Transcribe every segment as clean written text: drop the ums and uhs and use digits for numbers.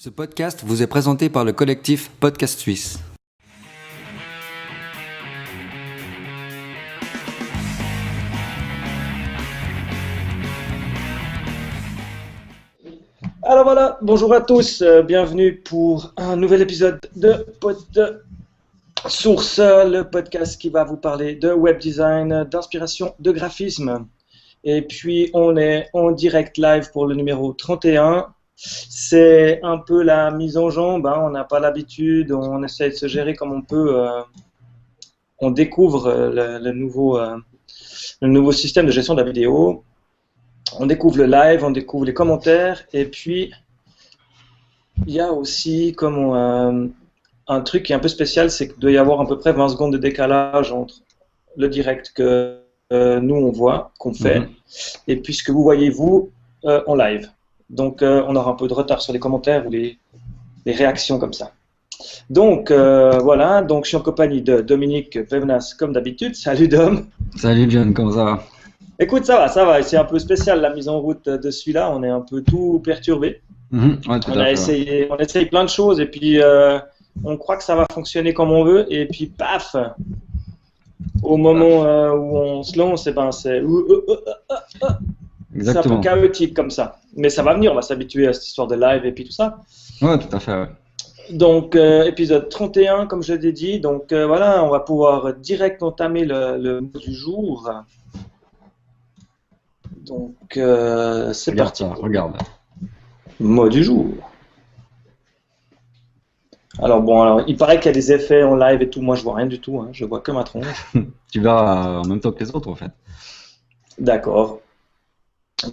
Ce podcast vous est présenté par le collectif Podcast Suisse. Alors voilà, bonjour à tous, bienvenue pour un nouvel épisode de Pod Source, le podcast qui va vous parler de web design, d'inspiration, de graphisme. Et puis on est en direct live pour le numéro 31. C'est un peu la mise en jambe, hein. On n'a pas l'habitude, on essaie de se gérer comme on peut. On découvre le nouveau système de gestion de la vidéo. On découvre le live, on découvre les commentaires, et puis il y a aussi comme un truc qui est un peu spécial, c'est qu'il doit y avoir à peu près 20 secondes de décalage entre le direct que nous on voit, qu'on fait, et puis ce que vous voyez vous en live. Donc on aura un peu de retard sur les commentaires ou les réactions comme ça. Donc voilà, donc je suis en compagnie de Dominique Pevenas comme d'habitude. Salut Dom. Salut John, comment ça va? Écoute, ça va, c'est un peu spécial la mise en route de celui-là, on est un peu tout perturbé. Ouais, tout On à a fait. essayé, on essaye plein de choses et puis on croit que ça va fonctionner comme on veut et puis paf, au moment où on se lance, eh ben, c'est un Exactement. peu chaotique comme ça. Mais ça va venir, on va s'habituer à cette histoire de live et puis tout ça. Ouais, tout à fait. Ouais. Donc épisode 31 comme je l'ai dit, donc voilà, on va pouvoir direct entamer le mot du jour. Donc c'est Regarde parti. ça, regarde. Mot du jour. Alors il paraît qu'il y a des effets en live et tout. Moi, je vois rien du tout. Hein. Je vois que ma tronche. Tu verras en même temps que les autres en fait. D'accord.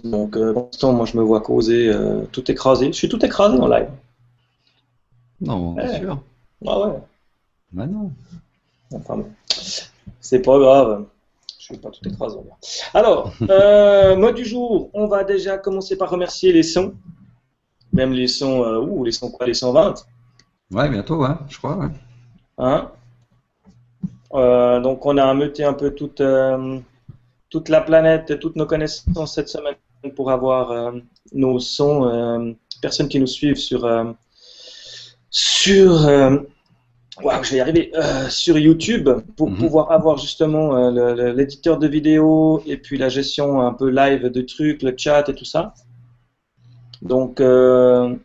Donc, pour l'instant, moi, je me vois causer tout écrasé. Je suis tout écrasé en live. Non, bien Ouais. sûr. Ah ouais. Bah non. Enfin bon. C'est pas grave. Je suis pas tout écrasé. Alors, mot du jour. On va déjà commencer par remercier les sons. Même les sons, les sons quoi, les 120. Ouais, bientôt, ouais, je crois. Ouais. Hein. Donc, on a ameuté un peu toute la planète, toutes nos connaissances cette semaine pour avoir nos sons. Personnes qui nous suivent je vais y arriver, sur YouTube pour pouvoir avoir justement l'éditeur de vidéos et puis la gestion un peu live de trucs, le chat et tout ça. Donc, on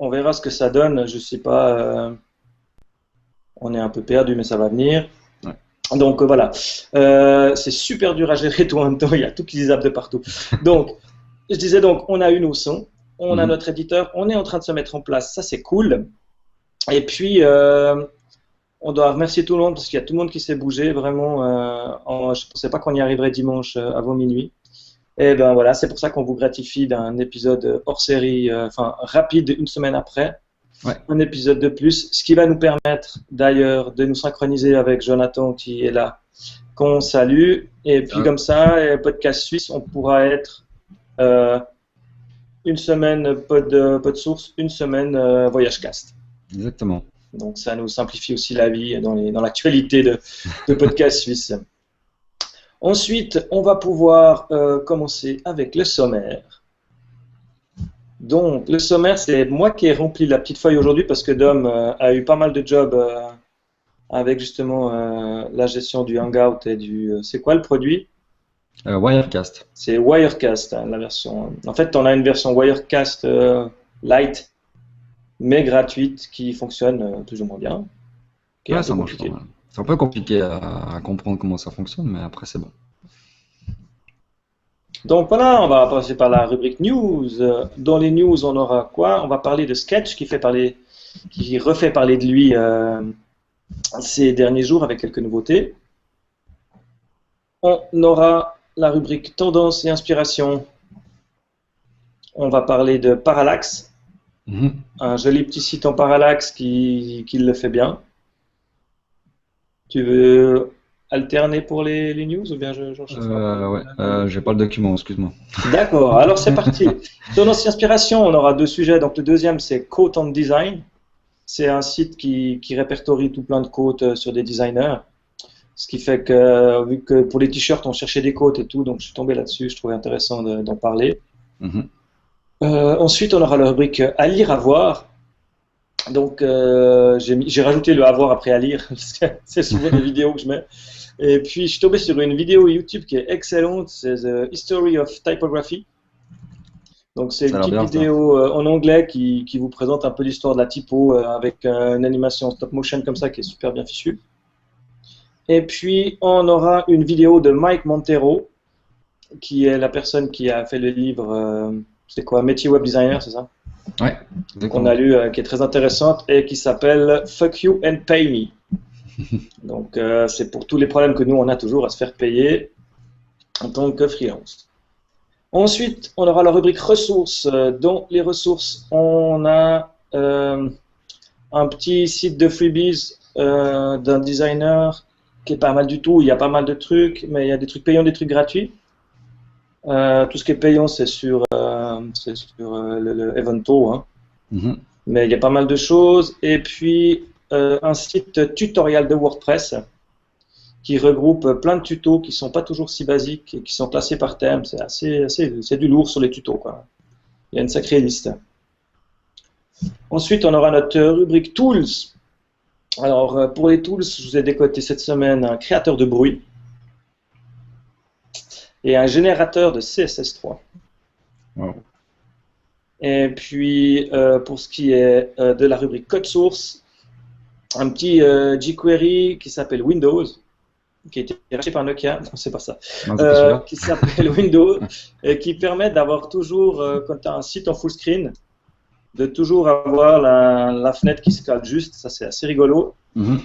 verra ce que ça donne. Je sais pas, on est un peu perdu, mais ça va venir. Ouais. Donc voilà, c'est super dur à gérer tout en même temps, il y a tout qui zappe de partout. Donc, je disais donc, on a eu nos sons, on a notre éditeur, on est en train de se mettre en place, ça c'est cool. Et puis, on doit remercier tout le monde parce qu'il y a tout le monde qui s'est bougé, vraiment. Je ne pensais pas qu'on y arriverait dimanche avant minuit. Et ben voilà, c'est pour ça qu'on vous gratifie d'un épisode hors série, rapide, une semaine après. Ouais. Un épisode de plus, ce qui va nous permettre d'ailleurs de nous synchroniser avec Jonathan qui est là, qu'on salue. Et puis comme ça, podcast suisse, on pourra être une semaine pod source, une semaine voyagecast. Exactement. Donc ça nous simplifie aussi la vie dans l'actualité de podcast suisse. Ensuite, on va pouvoir commencer avec le sommaire. Donc, le sommaire, c'est moi qui ai rempli la petite feuille aujourd'hui parce que Dom a eu pas mal de jobs avec justement la gestion du Hangout et c'est quoi le produit? Wirecast. C'est Wirecast, hein, la version. En fait, on a une version Wirecast Lite, mais gratuite, qui fonctionne plus ou moins bien. Qui est un peu Ça marche compliqué. pas mal. C'est un peu compliqué à comprendre comment ça fonctionne, mais après c'est bon. Donc voilà, on va passer par la rubrique news. Dans les news, on aura quoi? On va parler de Sketch qui refait parler de lui ces derniers jours avec quelques nouveautés. On aura la rubrique tendance et inspiration. On va parler de Parallax, un joli petit site en Parallax qui le fait bien. Tu veux alterner pour les news ou bien Ouais, j'ai pas le document, excuse-moi. D'accord, alors c'est parti. Tendance et inspiration, on aura deux sujets. Donc le deuxième, c'est Quote on Design. C'est un site qui répertorie tout plein de quotes sur des designers. Ce qui fait que, vu que pour les t-shirts, on cherchait des quotes et tout, donc je suis tombé là-dessus, je trouvais intéressant d'en parler. Ensuite, on aura la rubrique à lire, à voir. Donc, j'ai rajouté le à voir après à lire, parce que c'est souvent des vidéos que je mets. Et puis, je suis tombé sur une vidéo YouTube qui est excellente, c'est The History of Typography. Donc, c'est Ça une a l'air petite bien, ça. vidéo en anglais qui vous présente un peu l'histoire de la typo avec une animation stop motion comme ça qui est super bien fichue. Et puis, on aura une vidéo de Mike Montero, qui est la personne qui a fait le livre, c'est quoi, Métier Web Designer, c'est ça? Ouais, Qu'on a exactement. lu, qui est très intéressante et qui s'appelle Fuck You and Pay Me. Donc, c'est pour tous les problèmes que nous, on a toujours à se faire payer en tant que freelance. Ensuite, on aura la rubrique ressources. Dans les ressources, on a un petit site de freebies d'un designer qui est pas mal du tout. Il y a pas mal de trucs, mais il y a des trucs payants, des trucs gratuits. Tout ce qui est payant, c'est sur, le Evento, hein. Mhm. Mais il y a pas mal de choses. Et puis, un site tutoriel de WordPress qui regroupe plein de tutos qui sont pas toujours si basiques et qui sont classés par thème. C'est du lourd sur les tutos, quoi. Il y a une sacrée liste. Ensuite, on aura notre rubrique Tools. Alors, pour les tools, je vous ai décoté cette semaine un créateur de bruit et un générateur de CSS3. Wow. Et puis, pour ce qui est de la rubrique code source, un petit jQuery qui s'appelle Windows, qui a été racheté par Nokia, non, c'est pas ça, Non, c'est pas celui-là. qui s'appelle Windows, et qui permet d'avoir toujours, quand tu as un site en full screen, de toujours avoir la fenêtre qui se cale juste, ça c'est assez rigolo. Mhm.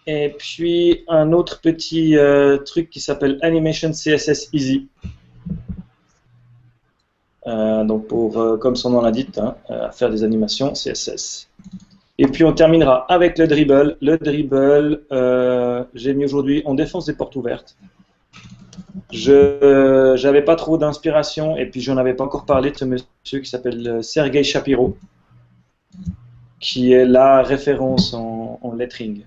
Et puis, un autre petit truc qui s'appelle Animation CSS Easy. Donc pour, comme son nom l'indique, hein, faire des animations CSS. Et puis on terminera avec le dribble. Le dribble, j'ai mis aujourd'hui en défense des portes ouvertes. Je n'avais pas trop d'inspiration et puis j'en avais pas encore parlé de ce monsieur qui s'appelle Sergei Shapiro, qui est la référence en lettering.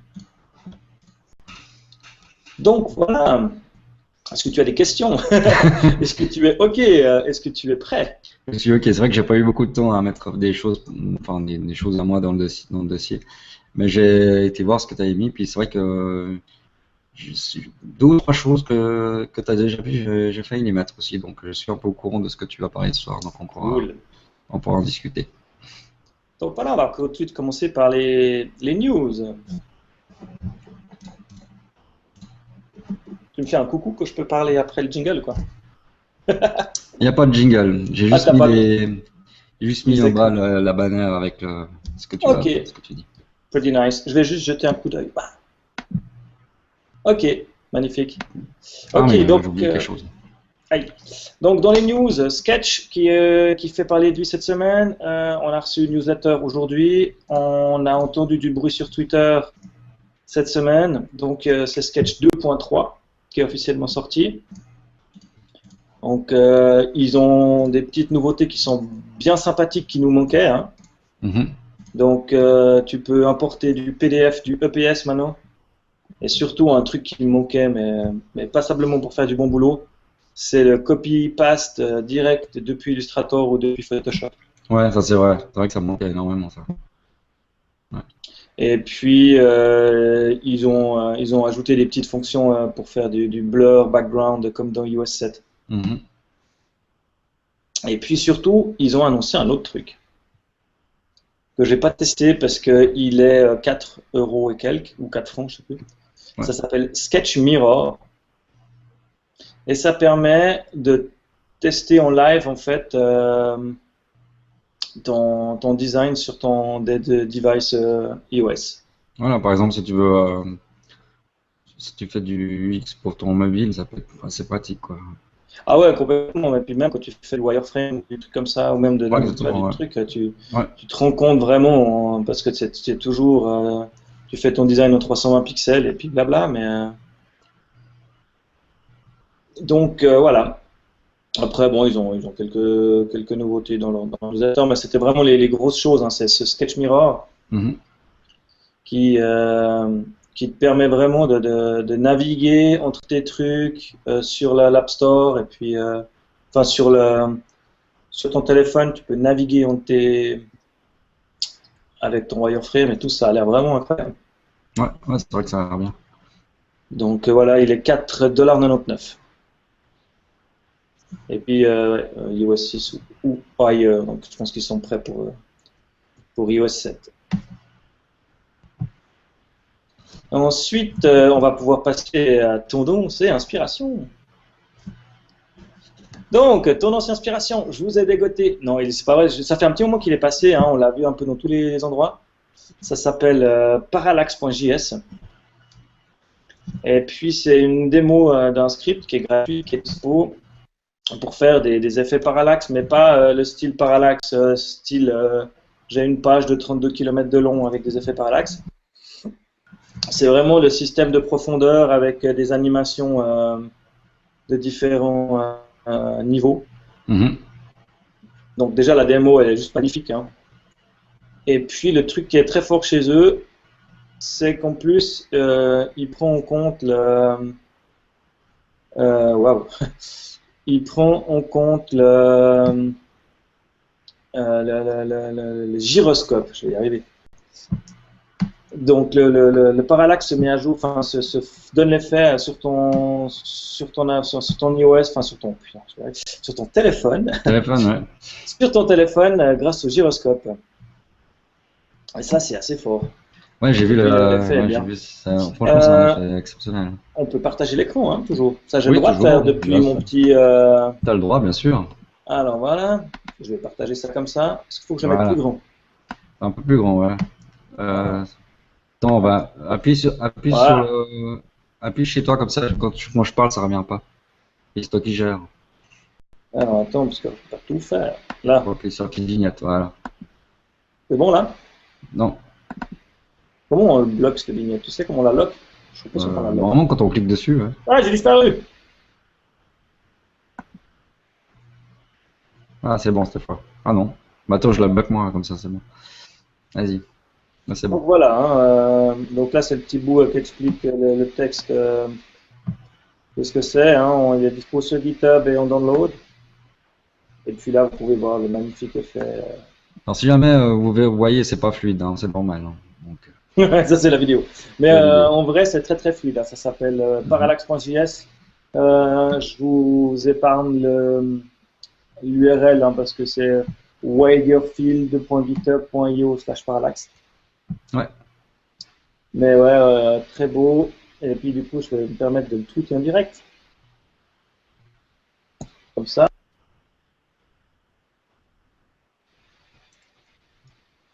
Donc voilà. Est-ce que tu as des questions? Est-ce que tu es OK? Est-ce que tu es prêt? Je suis ok, c'est vrai que j'ai pas eu beaucoup de temps à mettre des choses, enfin des choses à moi dans le dossier. Mais j'ai été voir ce que tu avais mis, puis c'est vrai que deux ou trois choses que tu as déjà vues, j'ai failli les mettre aussi. Donc je suis un peu au courant de ce que tu vas parler ce soir, donc Cool. on pourra en discuter. Donc voilà, on va tout de suite commencer par les news. Tu me fais un coucou que je peux parler après le jingle, quoi. Il n'y a pas de jingle, Ah, t'as pas j'ai juste mis les en bas échos. la bannière avec Ok, ce que tu dis. pretty nice. Je vais juste jeter un coup d'œil. Bah. Ok, magnifique. Ah Ok, mais j'ai donc, oublié quelque chose. aïe. Donc dans les news, Sketch qui fait parler de lui cette semaine, on a reçu une newsletter aujourd'hui, on a entendu du bruit sur Twitter cette semaine, donc c'est Sketch 2.3 qui est officiellement sorti. Donc ils ont des petites nouveautés qui sont bien sympathiques qui nous manquaient, hein. Mhm. Donc tu peux importer du PDF, du EPS maintenant. Et surtout un truc qui me manquait, mais passablement pour faire du bon boulot, c'est le copy-paste direct depuis Illustrator ou depuis Photoshop. Ouais, ça c'est vrai. C'est vrai que ça me manquait énormément ça. Ouais. Et puis ils ont ajouté des petites fonctions pour faire du blur background comme dans iOS 7. Mhm. Et puis surtout, ils ont annoncé un autre truc que j'ai pas testé parce qu'il est 4 euros et quelques, ou 4 francs, je sais plus. Ouais. Ça s'appelle Sketch Mirror. Et ça permet de tester en live en fait ton design sur ton device iOS. Voilà, par exemple, si tu veux, si tu fais du UX pour ton mobile, ça peut être assez pratique, quoi. Ah ouais, complètement. Et puis même quand tu fais le wireframe, des trucs comme ça, ou même de Ouais, faire du exactement, ouais. truc, Ouais. tu te rends compte vraiment, parce que c'est toujours, tu fais ton design en 320 pixels et puis blabla, mais donc voilà. Après, bon, ils ont quelques nouveautés dans leur utilisateur, mais c'était vraiment les grosses choses, hein. C'est ce Sketch Mirror Mhm. qui, qui te permet vraiment de naviguer entre tes trucs sur l'App Store et puis, enfin, sur Sur ton téléphone, tu peux naviguer avec ton wireframe et tout, ça a l'air vraiment incroyable. Ouais, c'est vrai que ça a l'air bien. Donc voilà, il est 4,99 $. Et puis iOS 6 ou ailleurs, donc je pense qu'ils sont prêts pour iOS 7. Ensuite, on va pouvoir passer à tendance et inspiration. Donc, tendance et inspiration, je vous ai dégoté. Non, c'est pas vrai, ça fait un petit moment qu'il est passé, hein, on l'a vu un peu dans tous les endroits. Ça s'appelle parallax.js. Et puis, c'est une démo d'un script qui est gratuit, qui est dispo pour faire des effets parallaxe, mais pas le style parallaxe, j'ai une page de 32 km de long avec des effets parallaxe. C'est vraiment le système de profondeur avec des animations de différents niveaux. Donc déjà la démo elle est juste magnifique. Hein. Et puis le truc qui est très fort chez eux, c'est qu'en plus il prend en compte il prend en compte le gyroscope. Je vais y arriver. Donc le parallaxe se met à jour, enfin se donne l'effet sur ton iOS, enfin sur ton téléphone. Ouais. Sur ton téléphone grâce au gyroscope. Et ça c'est assez fort. Ouais, j'ai vu j'ai vu ça. Franchement, c'est un effet exceptionnel. On peut partager l'écran, hein, toujours. Ça, j'ai Oui, le droit de toujours, faire depuis mon petit. T'as le droit, bien sûr. Alors voilà, je vais partager ça comme ça. Est-ce qu'il faut que je mette plus grand? Un peu plus grand, ouais. Attends, on va appuyer appuie chez toi comme ça. Quand moi je parle, ça revient pas. Et c'est toi qui gère. Alors attends, parce qu'on peut pas tout faire. Là. Ok, sur clignote, voilà. C'est bon là? Non. Comment on bloque cette vignette? Tu sais comment on la lock? Je sais pas si on la lock. Normalement, quand on clique dessus. Ouais. Ah, j'ai disparu! Ah, c'est bon cette fois. Ah non. Bah attends, je la bloque moi, comme ça, c'est bon. Vas-y. Là, c'est bon. Donc voilà, hein, donc là c'est le petit bout qui explique le texte de ce que c'est. Hein, il est dispo sur GitHub et en download. Et puis là, vous pouvez voir le magnifique effet. Alors si jamais vous voyez, c'est pas fluide, hein, c'est normal. Hein. Donc, ça c'est la vidéo. Mais en vrai, c'est très très fluide. Hein. Ça s'appelle parallax.js. Je vous épargne l'URL hein, parce que c'est wagerfield.github.io/parallax. Ouais. Mais ouais, très beau. Et puis du coup, je vais me permettre de le tweeter en direct. Comme ça.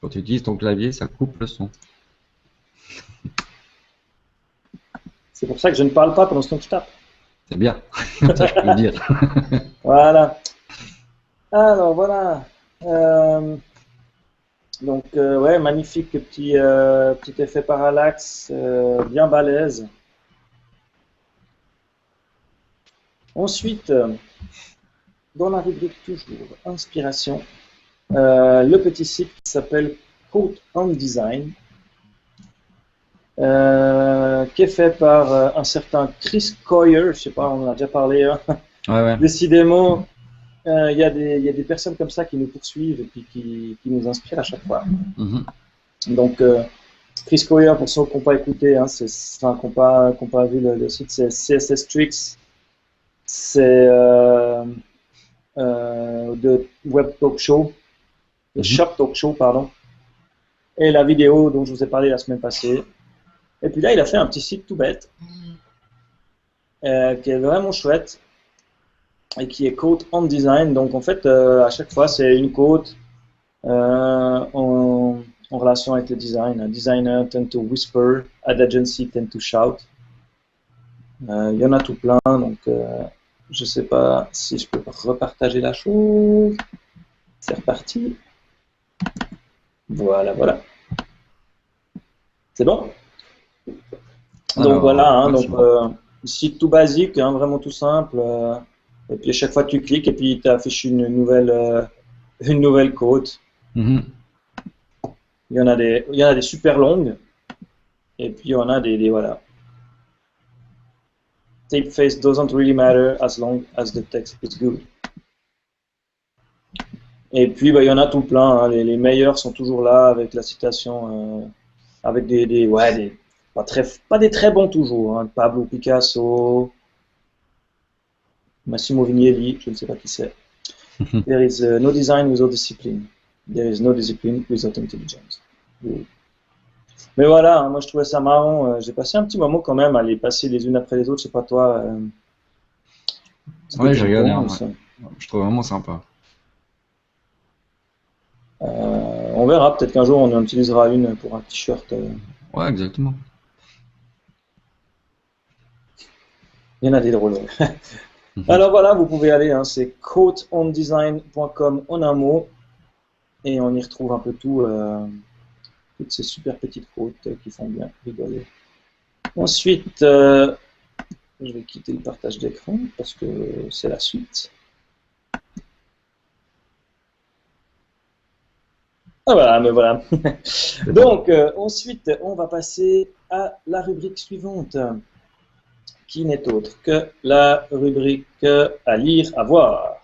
Quand tu utilises ton clavier, ça coupe le son. C'est pour ça que je ne parle pas pendant ce temps que je tape. C'est bien, ça je peux le dire. Voilà. Alors voilà. Donc ouais, magnifique petit effet parallaxe, bien balèze. Ensuite, dans la rubrique toujours inspiration, le petit site qui s'appelle Quote on Design, qui est fait par un certain Chris Coyier, je sais pas, on en a déjà parlé. Hein. Ouais. Décidément, il y a des personnes comme ça qui nous poursuivent et puis qui nous inspirent à chaque fois. Donc, Chris Coyier, pour ceux qui n'ont pas écouté, hein, qui n'ont pas vu le site, c'est CSS Tricks. C'est de Web Talk Show, de Shop Talk Show, pardon. Et la vidéo dont je vous ai parlé la semaine passée. Et puis là, il a fait un petit site tout bête, qui est vraiment chouette, et qui est Quote on Design. Donc en fait, à chaque fois, c'est une quote en relation avec le design. A designer tend to whisper, ad agency tend to shout. Il y en a tout plein, donc je sais pas si je peux repartager la chose. C'est reparti. Voilà. C'est bon? Donc alors, voilà, hein, donc site tout basique, hein, vraiment tout simple. Et puis à chaque fois tu cliques et puis il t'affiche une nouvelle quote. Il y en a des super longues. Et puis il y en a des voilà. Typeface doesn't really matter as long as the text is good. Et puis, bah, il y en a tout plein, hein. Les meilleurs sont toujours là avec la citation, avec pas des très bons toujours, hein. Pablo Picasso, Massimo Vignelli, je ne sais pas qui c'est. There is no design without discipline. There is no discipline without intelligence. Mais voilà, hein, moi je trouvais ça marrant. J'ai passé un petit moment quand même à les passer les unes après les autres. Je sais pas toi. Ouais, j'ai regardé, hein, ouais. Je trouve vraiment sympa. On verra, peut-être qu'un jour on en utilisera une pour un t-shirt. Ouais, exactement. Il y en a des drôles. Alors voilà, vous pouvez aller, hein, c'est quoteondesign.com en un mot, et on y retrouve un peu tout, toutes ces super petites quotes qui font bien rigoler. Ensuite, je vais quitter le partage d'écran parce que c'est la suite. Ah voilà, mais voilà. Donc, ensuite, on va passer à la rubrique suivante, qui n'est autre que la rubrique à lire, à voir.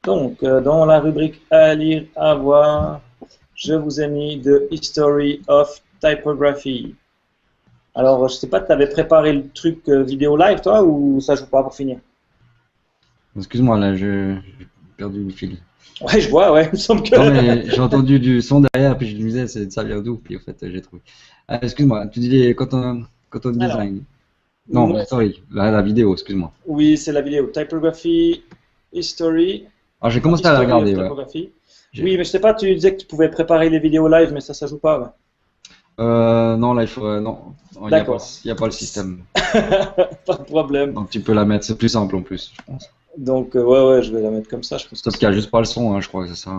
Donc, dans la rubrique à lire, à voir, je vous ai mis The History of Typography. Alors, je sais pas, tu avais préparé le truc vidéo live, toi, ou ça joue pas pour finir? Excuse-moi, là, j'ai perdu le fil. Ouais, je vois, ouais, il me semble que... Non, mais j'ai entendu du son derrière, puis je me disais, ça vient d'où? Puis en fait, j'ai trouvé. Ah, excuse-moi, tu dis cotton design. Non, moi, sorry, la vidéo, excuse-moi. oui, c'est la vidéo. Typography, History. Ah, j'ai commencé à la regarder, ouais. Oui, mais je sais pas, tu disais que tu pouvais préparer les vidéos live, mais ça joue pas, ouais. Non, là, il faut. Non, il n'y a pas le système. Pas de problème. Donc, tu peux la mettre, c'est plus simple en plus, je pense. Donc, ouais, je vais la mettre comme ça. Je pense Sauf qu'il n'y a juste pas le son, hein, je crois que c'est ça.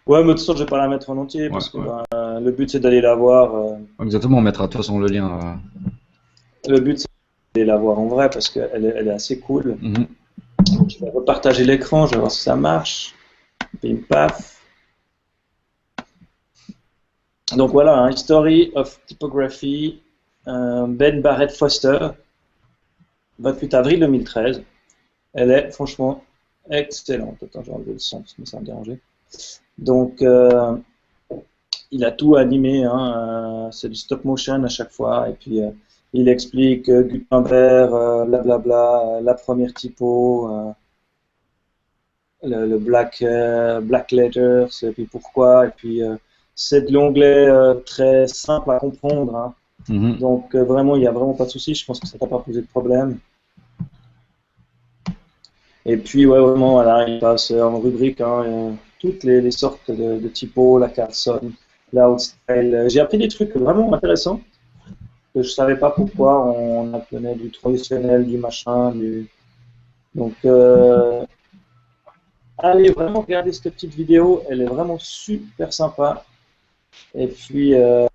Ouais, mais de toute façon, je vais pas la mettre en entier parce que le but c'est d'aller la voir. Exactement, on mettra de toute façon le lien. Le but c'est d'aller la voir en vrai parce qu'elle est assez cool. Donc, je vais repartager l'écran, je vais voir si ça marche. Pim paf. Donc voilà, hein, History of Typography, Ben Barrett Foster, 28 avril 2013. Elle est franchement excellente. Attends, j'ai enlevé le son parce que ça va me déranger. Donc, il a tout animé, hein, c'est du stop motion à chaque fois. Et puis, il explique Gutenberg, blablabla, la première typo, le black letters, et puis pourquoi. Et puis, c'est de l'onglet très simple à comprendre. Hein. Donc, vraiment, il n'y a vraiment pas de souci. Je pense que ça t'a pas posé de problème. Et puis, ouais, vraiment, voilà, il passe en rubrique hein, toutes les sortes de typos, la Carlson, la Outstyle. J'ai appris des trucs vraiment intéressants que je savais pas pourquoi on appelait du traditionnel, du machin, du... Donc, allez vraiment regarder cette petite vidéo, elle est vraiment super sympa. Et puis, elle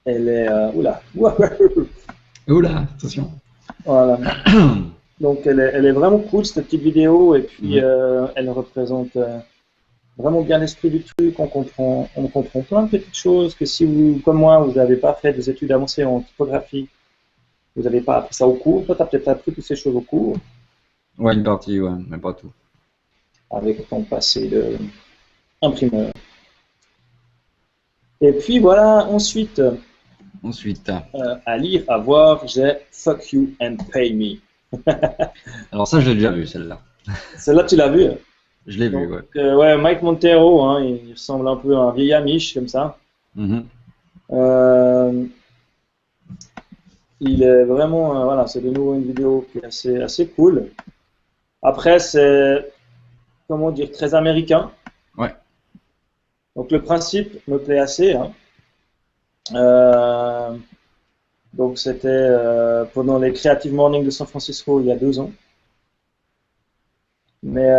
est... oula, oula, attention. Voilà. Donc elle est vraiment cool cette petite vidéo et puis elle représente vraiment bien l'esprit du truc. On comprend plein de petites choses que si vous, comme moi, vous n'avez pas fait des études avancées en typographie, vous n'avez pas appris ça au cours. Toi, tu as peut-être appris toutes ces choses au cours. Ouais, une partie, ouais, mais pas tout. Avec ton passé d'imprimeur. Et puis voilà, ensuite, à lire, à voir, j'ai Fuck You and Pay Me. Alors ça, je l'ai déjà vu, celle-là. Celle-là, tu l'as vue? Je l'ai vu, ouais. Ouais, Mike Montero, hein, il ressemble un peu à un vieil Amish, comme ça. Il est vraiment, voilà, c'est de nouveau une vidéo qui est assez cool. Après, c'est, comment dire, très américain. Ouais. Donc le principe me plaît assez. Hein. Donc c'était pendant les Creative Morning de San Francisco il y a 2 ans. Mais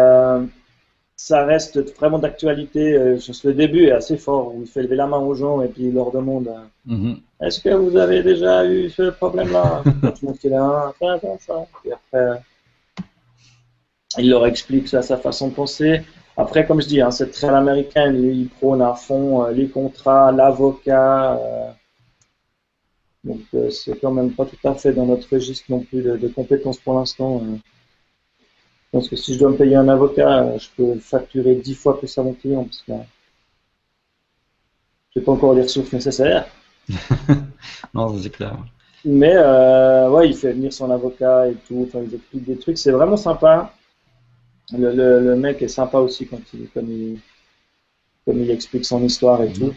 ça reste vraiment d'actualité. Juste le début est assez fort, où il fait lever la main aux gens et puis il leur demande est-ce que vous avez déjà eu ce problème-là? Tout le monde qui est là, ça. Et après, il leur explique ça, sa façon de penser. Après, comme je dis, hein, c'est très américain, il prône à fond les contrats, l'avocat. Donc, c'est quand même pas tout à fait dans notre registre non plus de compétences pour l'instant. pense que si je dois me payer un avocat, je peux facturer 10 fois plus à mon client parce que j'ai pas encore les ressources nécessaires. Non, ça, c'est clair. Mais ouais, il fait venir son avocat et tout, enfin, il explique des trucs, c'est vraiment sympa. Le mec est sympa aussi comme il explique son histoire et Mhm. tout.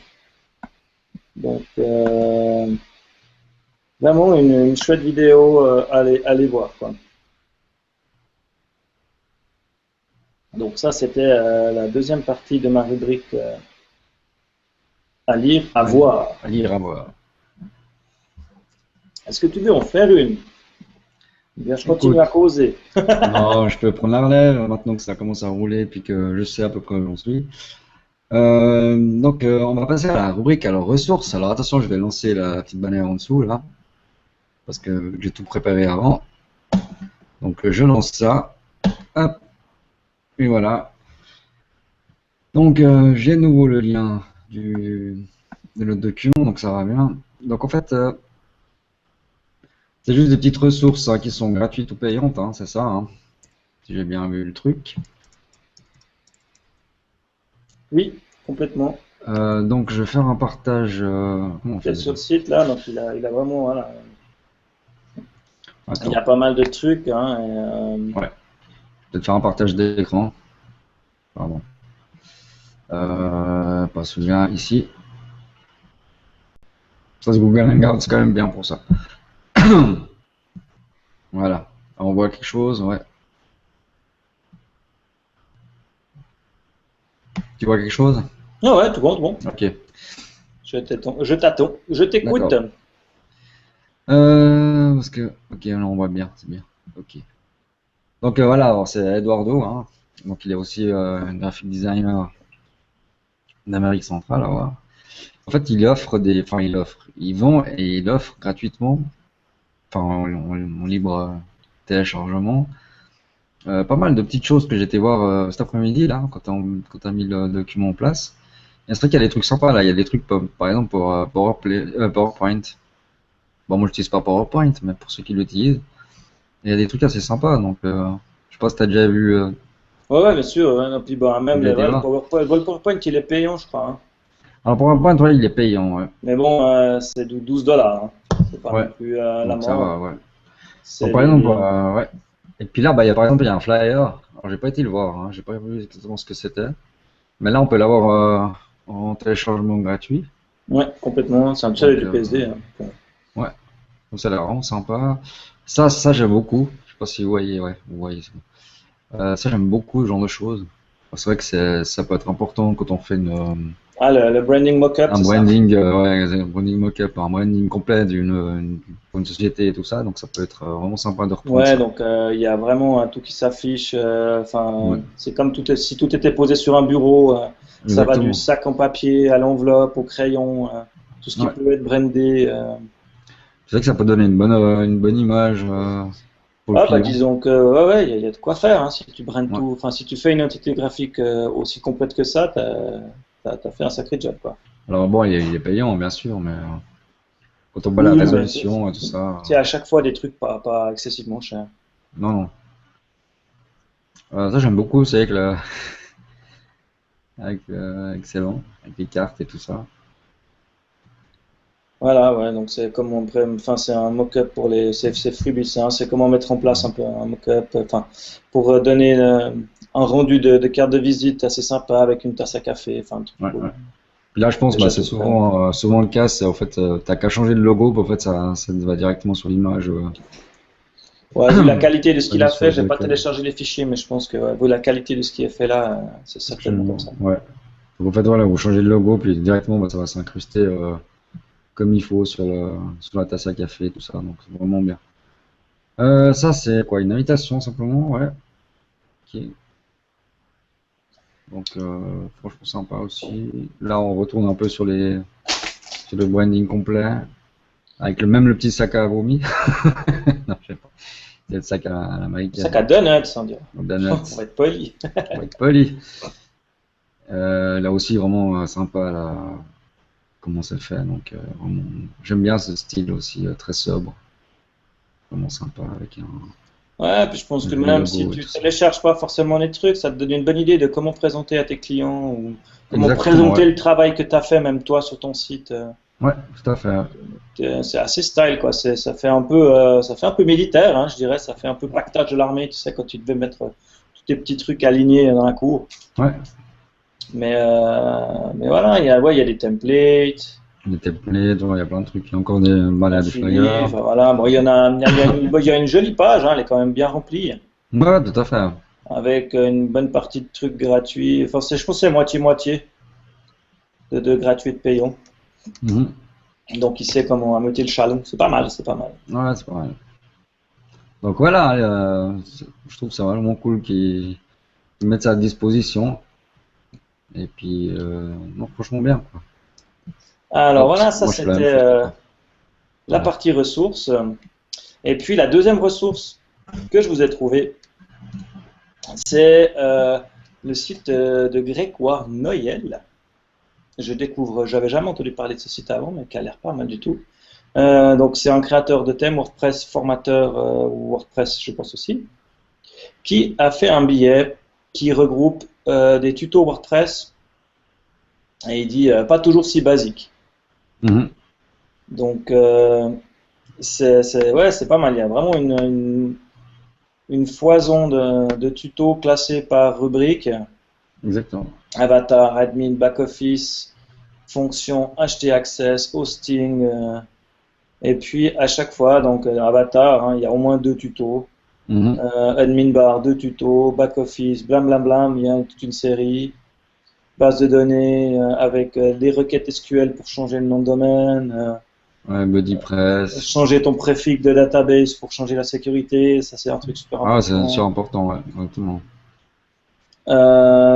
Donc, vraiment une chouette vidéo, allez voir, quoi. Donc ça, c'était la deuxième partie de ma rubrique à lire, à Ouais, voir. à lire, à voir. Est-ce que tu veux en faire une? Eh bien, je continue Écoute, à causer. non, je peux prendre la relève maintenant que ça commence à rouler puis que je sais à peu près où j'en suis. On va passer à la rubrique alors ressources. Alors attention, je vais lancer la petite bannière en dessous là parce que j'ai tout préparé avant. Donc je lance ça. Hop, et voilà. Donc j'ai à nouveau le lien de notre document, donc ça va bien. Donc en fait, c'est juste des petites ressources hein, qui sont gratuites ou payantes, hein, c'est ça, hein, si j'ai bien vu le truc. Oui, complètement. Donc je vais faire un partage. Comment on C'est fait sur déjà? le site là, donc il a vraiment, voilà, il y a Attends, pas mal de trucs, hein, ouais, peut-être faire un partage d'écran. Pardon. Pas celui-là ici. Ça, c'est Google Hangout, c'est quand même bien pour ça. Voilà. On voit quelque chose, ouais. Tu vois quelque chose? ah ouais, tout bon, tout bon. Ok, Je t'écoute. d'accord. Parce que, ok, là on voit bien, c'est bien. Ok. Donc voilà, alors c'est Eduardo, hein. Donc il est aussi un graphic designer d'Amérique centrale. Alors, en fait, il vend et il offre gratuitement, enfin en libre téléchargement, pas mal de petites choses que j'étais voir cet après-midi là, quand t'as mis le document en place. Et c'est vrai qu'il y a des trucs sympas là. Il y a des trucs par exemple pour PowerPoint. Bon, moi j'utilise pas PowerPoint, mais pour ceux qui l'utilisent, il y a des trucs assez sympas. Donc, je sais pas si t'as déjà vu, Ouais, ouais, bien sûr. Ouais, et puis bah, t'as même déjà été le voir. PowerPoint, il est payant, je crois, hein. Alors PowerPoint, ouais, il est payant, ouais. Mais bon, c'est du 12 $, hein. C'est pas non Ouais. plus la Donc ça va, mort. ouais. Donc C'est par exemple, les... ouais. Et puis là, bah, il y a un flyer. Alors j'ai pas été le voir, hein. J'ai pas vu exactement ce que c'était. Mais là, on peut l'avoir en téléchargement gratuit. Ouais, complètement. C'est un challenge Donc, du PSD, hein. ouais. Donc ça a l'air vraiment sympa. Ça j'aime beaucoup. Je sais pas si vous voyez, ouais, vous voyez. Ça j'aime beaucoup ce genre de choses. C'est vrai que ça peut être important quand on fait Ah, le branding mock-up, un c'est ça? branding, ouais, un branding mock-up, un branding complet pour une société et tout ça. Donc ça peut être vraiment sympa de reprendre Ouais, ça. donc il y a vraiment tout qui s'affiche. Enfin, Ouais, c'est comme si tout était posé sur un bureau. Ça va du exactement. sac en papier à l'enveloppe, au crayon, tout ce qui Ouais. peut être brandé. C'est vrai que ça peut donner une bonne image pour le Ah bah client. disons que ouais, ouais, il y a de quoi faire, hein. Si tu brandes Ouais. tout, enfin si tu fais une identité graphique aussi complète que ça, t'as fait un sacré job, quoi. Alors bon, il est payant, bien sûr, mais quand on voit la Oui, mais résolution et tout ça, c'est à chaque fois des trucs pas excessivement chers. non, non. Ça j'aime beaucoup, c'est avec excellent, avec les cartes et tout ça. Voilà, ouais, donc c'est comment, enfin c'est un mock-up pour c'est Freebie, hein, c'est comment mettre en place un peu un mock-up, enfin pour donner un rendu de carte de visite assez sympa avec une tasse à café, enfin un truc Ouais, cool. ouais. Puis là, je pense, bah, Déjà c'est tout prêt. souvent le cas. C'est en fait, t'as qu'à changer le logo, puis en fait, ça va directement sur l'image, Ouais, vu la qualité de ce qu'il a sur fait, le j'ai pas docker. téléchargé les fichiers, mais je pense que ouais, vu la qualité de ce qui est fait là, c'est certainement comme ça. Ouais. Donc en fait, voilà, vous changez le logo, puis directement, bah, ça va s'incruster comme il faut sur la tasse à café, tout ça. Donc c'est vraiment bien. Ça, c'est quoi? Une invitation simplement, ouais. Ok. Donc franchement sympa aussi. Là, on retourne un peu sur le branding complet, avec le petit sac à vomi. Non, je sais pas. C'est le sac à Sac à l'américaine. donuts, on dirait. On va Donuts, être poli. pour être poli. Là aussi, vraiment sympa là, comment c'est fait. Donc, vraiment, j'aime bien ce style aussi, très sobre, vraiment sympa avec un. Ouais, puis je pense que les même si logos et tu tout ça. télécharges pas forcément les trucs, ça te donne une bonne idée de comment présenter à tes clients ou comment Exactement, ouais. présenter le travail que tu as fait, même toi, sur ton site. Ouais, tout à fait. C'est assez style, quoi. Ça fait un peu militaire, hein, je dirais. Ça fait un peu pactage de l'armée, tu sais, quand tu devais mettre tous tes petits trucs alignés dans la cour. Ouais, Mais voilà, ouais, il y a des templates, des templates, ouais, il y a plein de trucs. Il y a encore des, bah, il y a des affiliés, flyers. enfin, voilà. Bon, il y a une jolie page, hein, elle est quand même bien remplie, Ouais, tout à fait. avec une bonne partie de trucs gratuits. Enfin, je pense que c'est moitié-moitié de gratuit et de payant. Mhm. Donc, il sait comment ameuter le chaland. C'est pas mal, c'est pas mal. Ouais, c'est pas mal. Donc voilà, je trouve que c'est vraiment cool qu'ils mettent ça à disposition. Et puis, non, franchement bien, quoi. Alors, Moi, voilà, ça, moi, je fais la c'était même chose que toi. la Ouais. partie ressources. Et puis, la deuxième ressource que je vous ai trouvée, c'est le site de Grégoire Noyel. J'avais jamais entendu parler de ce site avant, mais qui a l'air pas mal du tout. Donc, c'est un créateur de thèmes WordPress, formateur WordPress, je pense aussi, qui a fait un billet qui regroupe des tutos WordPress et il dit pas toujours si basique. Mhm. Donc, ouais, c'est pas mal. Il y a vraiment une foison de tutos classés par rubrique. Exactement. Avatar, admin, back-office, fonction, HT-access, hosting. Et puis à chaque fois, donc Avatar, hein, il y a au moins deux tutos. Mhm. Admin bar, deux tutos. Back-office, blam, il y a toute une série. Base de données avec des requêtes SQL pour changer le nom de domaine. Ouais, BuddyPress. Changer ton préfixe de database pour changer la sécurité. Ça, c'est un truc super Ah, ouais, c'est super important. important, ouais, exactement.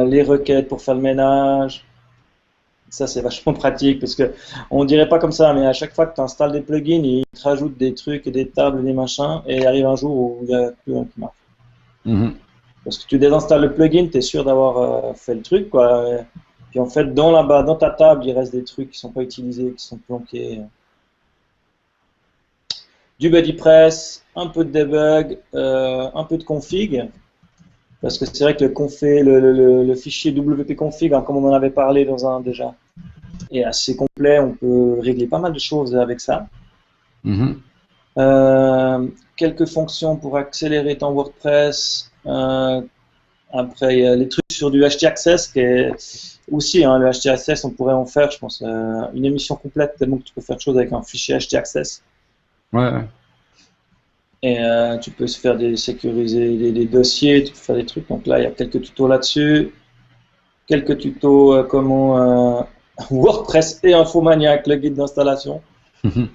Les requêtes pour faire le ménage. Ça, c'est vachement pratique parce que on dirait pas comme ça, mais à chaque fois que tu installes des plugins, ils te rajoutent des trucs, des tables, des machins, et il arrive un jour où il n'y a plus un qui marche. Mhm. Parce que tu désinstalles le plugin, tu es sûr d'avoir fait le truc, quoi. Et puis en fait, dans ta table, il reste des trucs qui sont pas utilisés, qui sont planqués. Du BuddyPress, un peu de debug, un peu de config. Parce que c'est vrai que le fichier wp-config, hein, comme on en avait parlé dans un déjà, est assez complet. On peut régler pas mal de choses avec ça. Mhm. Quelques fonctions pour accélérer ton WordPress. Après, il y a les trucs sur du htaccess, qui est aussi, hein, le htaccess, on pourrait en faire, je pense, une émission complète, tellement que tu peux faire de choses avec un fichier htaccess. Ouais, ouais. Et tu peux se faire sécuriser des dossiers, tu peux faire des trucs. Donc là, il y a quelques tutos là-dessus. Quelques tutos comment WordPress et Infomaniac, le guide d'installation. Mhm.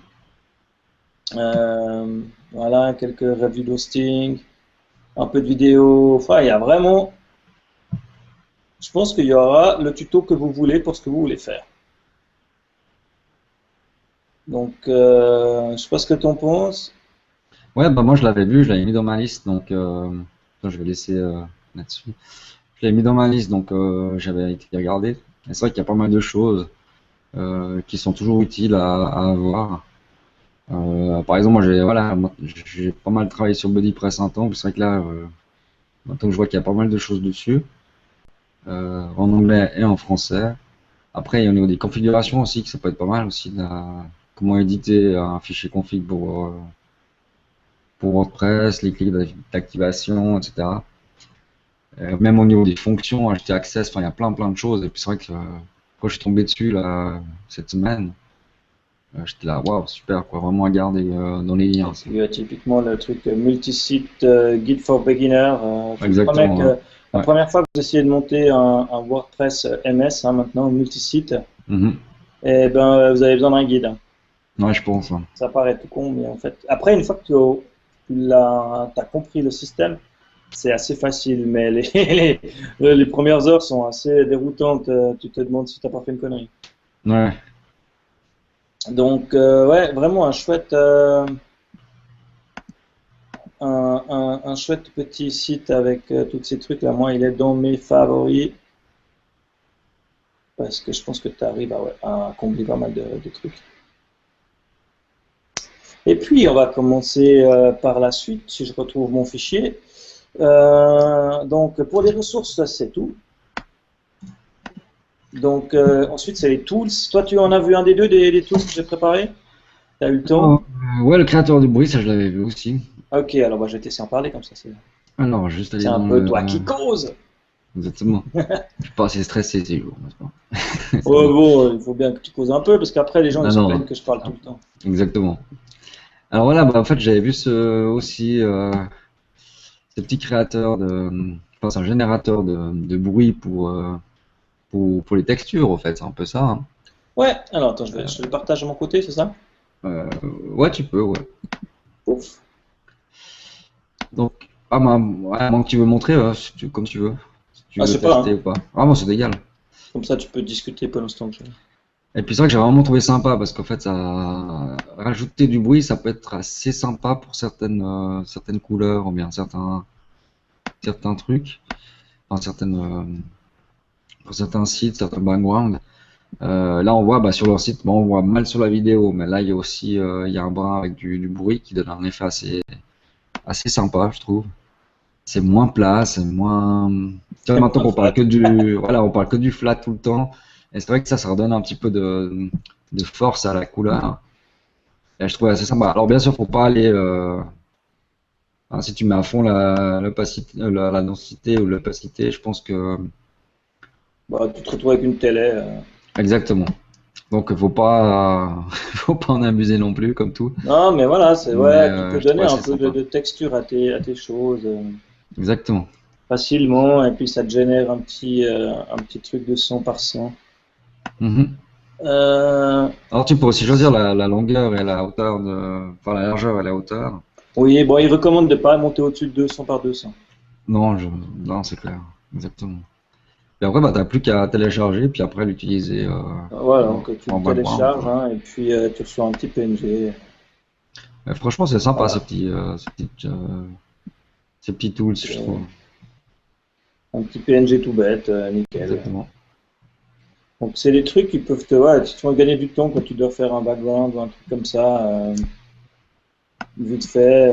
Voilà, quelques reviews d'hosting, un peu de vidéo. Enfin, il y a vraiment, je pense qu'il y aura le tuto que vous voulez pour ce que vous voulez faire. Donc, je sais pas ce que tu en penses. Ouais, bah moi je l'avais vu, je l'avais mis dans ma liste, donc attends, je vais laisser là-dessus. Je l'avais mis dans ma liste, donc j'avais été regarder. Et c'est vrai qu'il y a pas mal de choses qui sont toujours utiles à avoir. Par exemple, moi, j'ai pas mal travaillé sur BuddyPress un temps, puis c'est vrai que là, maintenant je vois qu'il y a pas mal de choses dessus, en anglais et en français. Après, il y a au niveau des configurations aussi, que ça peut être pas mal aussi, comment éditer un fichier config pour WordPress, les clics d'activation, etc. Même au niveau des fonctions, acheter Access, enfin, il y a plein de choses. Et puis c'est vrai que quand je suis tombé dessus là, cette semaine, j'étais là, waouh, super, quoi, vraiment à garder dans les Et liens, ça. puis, typiquement, le truc multisite guide for beginner. Je vous promets Exactement, ouais. que la Ouais. première fois que vous essayez de monter un WordPress MS, hein, maintenant, multisite, Mhm. eh ben, vous avez besoin d'un guide, hein. Ouais, je pense, hein. Ça paraît tout con, mais en fait, après, une fois que tu as compris le système, c'est assez facile, mais les premières heures sont assez déroutantes. Tu te demandes si tu n'as pas fait une connerie. Ouais. Donc, ouais, vraiment un chouette petit site avec tous ces trucs-là. Moi, il est dans mes favoris parce que je pense que tu arrives ouais, à combler pas mal de trucs. Et puis, on va commencer par la suite, si je retrouve mon fichier. Donc, pour les ressources, ça, c'est tout. Donc, ensuite, c'est les tools. Toi, tu en as vu un des deux des tools que j'ai préparés? Tu as eu le temps? Ouais, le créateur de bruit, ça je l'avais vu aussi. Ok, alors bah, je vais te laisser en parler comme ça. Alors, juste aller C'est un dans peu le... toi qui cause. Exactement. Je suis pas assez stressé ces jours, n'est-ce pas? Ouais, bon, il faut bien que tu causes un peu parce qu'après, les gens Ah ils se non, plaignent que je parle tout le temps. exactement. Alors voilà, bah, en fait, j'avais vu aussi ce petit créateur enfin, c'est un générateur de bruit pour les textures, en fait, c'est un peu ça, hein. Ouais, alors attends, je le partage de mon côté, c'est ça? Euh, ouais, tu peux, ouais. Ouf. Donc, bah, ouais, à moins que tu veux montrer, comme tu veux. Si tu Ah, je veux sais pas, tester hein. ou pas. Ah, bon, c'est égal. Comme ça, tu peux discuter pendant ce temps que je... Et puis c'est vrai que j'ai vraiment trouvé sympa parce qu'en fait, ça rajouter du bruit, ça peut être assez sympa pour certaines couleurs ou bien certains trucs, enfin pour certains sites, certains backgrounds. Là, on voit bah, sur leur site, bon, on voit mal sur la vidéo, mais là, il y a aussi il y a un brin avec du bruit qui donne un effet assez sympa, je trouve. C'est moins plat, c'est moins. Tu vois, maintenant qu'on parle Flat. que voilà, on parle que du flat tout le temps, et c'est vrai que ça redonne un petit peu de force à la couleur. Et je trouve assez sympa. Alors bien sûr, faut pas aller. Hein, si tu mets à fond l'opacité, la densité ou l'opacité, je pense que Bah, tu te retrouves avec une télé. exactement. Donc faut pas en abuser non plus, comme tout. Non, mais voilà, c'est Mais ouais, qui peut je trouve donner un assez peu sympa. de texture à tes choses Exactement. facilement, et puis ça te génère un petit truc de son par son. Mhm. Euh, Alors tu peux aussi choisir la longueur et la hauteur enfin la largeur et la hauteur. oui, bon, il recommande de pas monter au-dessus de 200 par 200. Non, non, c'est clair. Exactement. Et après, bah, t'as plus qu'à télécharger, puis après l'utiliser Voilà, donc tu le en background, télécharges, quoi. hein, et puis tu reçois un petit PNG. Mais franchement, c'est sympa Voilà, ces petits tools, je c'est trouve. un petit PNG tout bête, nickel. Exactement. Donc c'est des trucs qui peuvent te font gagner du temps quand tu dois faire un background ou un truc comme ça, vite fait,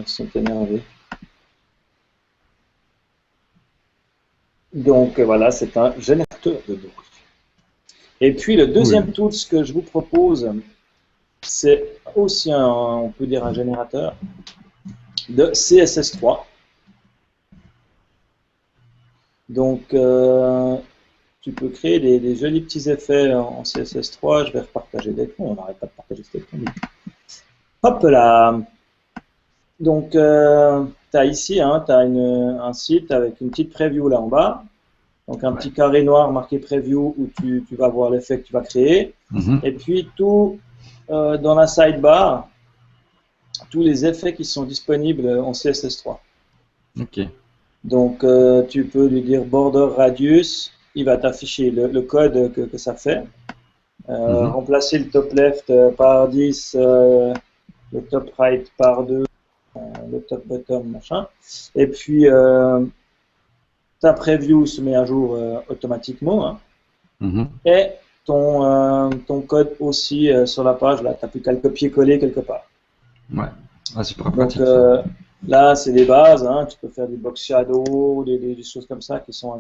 sans t'énerver. Donc voilà, c'est un générateur de bruit. Et puis le Cool. deuxième tool que je vous propose, c'est aussi on peut dire un générateur de CSS3. Donc tu peux créer des jolis petits effets en CSS3. Je vais repartager l'écran, on n'arrête pas de partager cet écran. Hop là. Donc tu as ici, hein, tu as un site avec une petite preview là en bas. Donc un Ouais. petit carré noir marqué preview où tu vas voir l'effet que tu vas créer. Mhm. Et puis tout dans la sidebar, tous les effets qui sont disponibles en CSS3. Ok. Donc tu peux lui dire border radius, il va t'afficher le code que ça fait. Mhm. Remplacer le top left par 10, le top right par 2, le top bottom, machin. Et puis ta preview se met à jour automatiquement, hein. Mhm. Et ton code aussi sur la page, là, tu n'as plus qu'à le copier-coller quelque part. Ouais. Ah, super Donc pratique ça. là, c'est des bases, hein, tu peux faire des box shadow, des choses comme ça qui sont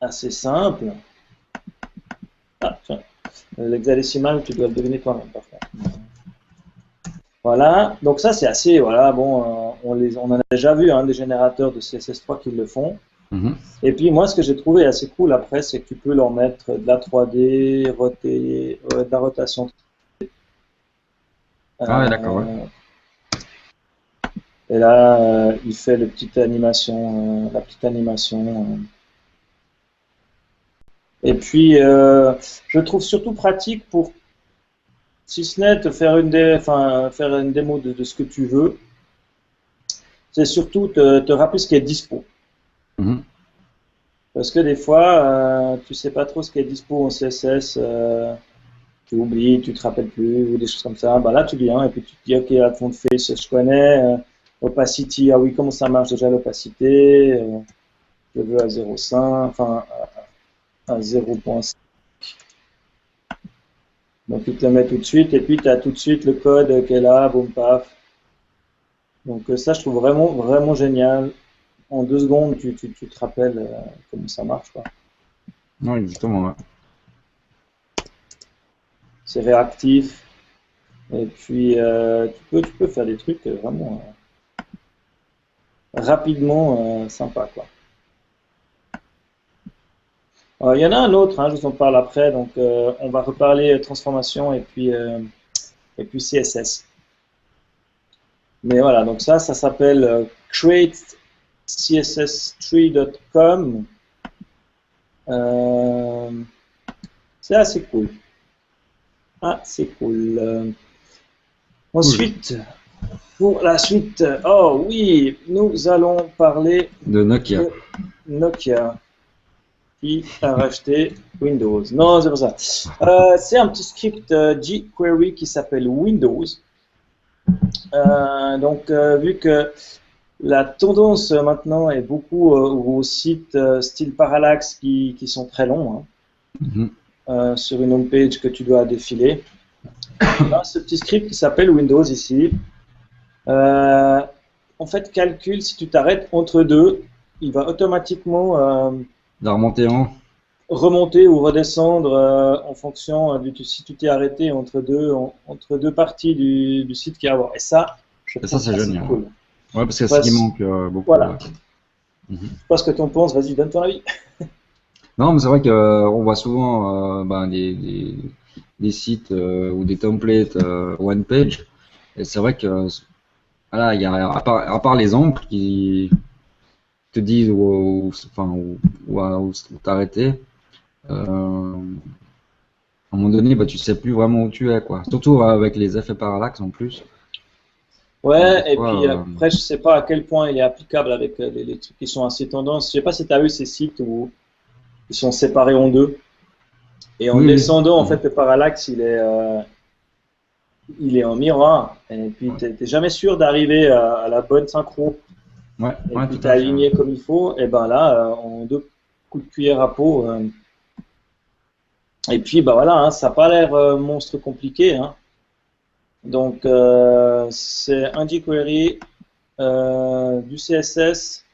assez simples. Ah, tiens, l'hexadécimal, tu dois le deviner toi-même, par contre. Voilà, donc ça c'est assez, voilà, bon, on en a déjà vu, hein, des générateurs de CSS3 qui le font. Mhm. Et puis moi, ce que j'ai trouvé assez cool après, c'est que tu peux leur mettre de la 3D, de la rotation. Ah ouais, d'accord, ouais. Euh, et là, il fait la petite animation. Et puis, je trouve surtout pratique pour, si ce n'est te faire faire une démo de ce que tu veux, c'est surtout te rappeler ce qui est dispo. Mhm. Parce que des fois, tu sais pas trop ce qui est dispo en CSS, tu oublies, tu te rappelles plus, ou des choses comme ça. Bah là, tu viens et puis tu te dis, ok, la font de face, je connais. Opacity, ah oui, comment ça marche déjà l'opacité? Je veux à 0,5, enfin à 0,5. Donc il te le met tout de suite et puis tu as tout de suite le code qui est là, boum paf. Donc ça je trouve vraiment vraiment génial. En 2 secondes tu te rappelles comment ça marche quoi. Non, exactement, ouais. C'est réactif et puis tu peux faire des trucs vraiment rapidement sympa quoi. Il y en a un autre, hein, je vous en parle après, donc on va reparler transformation et puis CSS. Mais voilà, donc ça s'appelle createcss3.com. C'est assez cool. Ah, c'est cool. Ensuite, pour la suite, oh oui, nous allons parler De Nokia. de Nokia qui a racheté Windows. Non, c'est pas ça. C'est un petit script jQuery qui s'appelle Windows. Donc, vu que la tendance maintenant est beaucoup aux sites style Parallax qui sont très longs, hein, sur une home page que tu dois défiler, là, ce petit script qui s'appelle Windows ici, en fait, calcule si tu t'arrêtes entre deux, il va automatiquement La remontée en haut. remonter ou redescendre en fonction si tu t'es arrêté entre deux parties du site qu'il y a à voir. Et ça, je Et ça, trouve c'est ça génial. cool. Ouais, parce que c'est ce qui manque beaucoup. Voilà. Ouais. Je sais pas ce que tu en penses, vas-y, donne ton avis. Non, mais c'est vrai qu'on voit souvent des sites ou des templates one page. Et c'est vrai que voilà, il y a, à part les ancres qui te disent où t'arrêter, à un moment donné, bah, tu sais plus vraiment où tu es, quoi. Surtout avec les effets parallaxes en plus. Ouais, et Ouais, puis après, je sais pas à quel point il est applicable avec les trucs qui sont assez tendances. Je sais pas si tu as eu ces sites où ils sont séparés en deux. Et en oui, oui. descendant, en fait, le parallaxe, il est en miroir. Et puis, tu n'es jamais sûr d'arriver à la bonne synchro. Ouais, Et ouais, puis, tout tu es à fait. aligné comme il faut. Et ben là, en 2 coups de cuillère à peau. Et puis, bah voilà, hein, ça n'a pas l'air monstre compliqué. Hein. Donc, c'est un jQuery, du CSS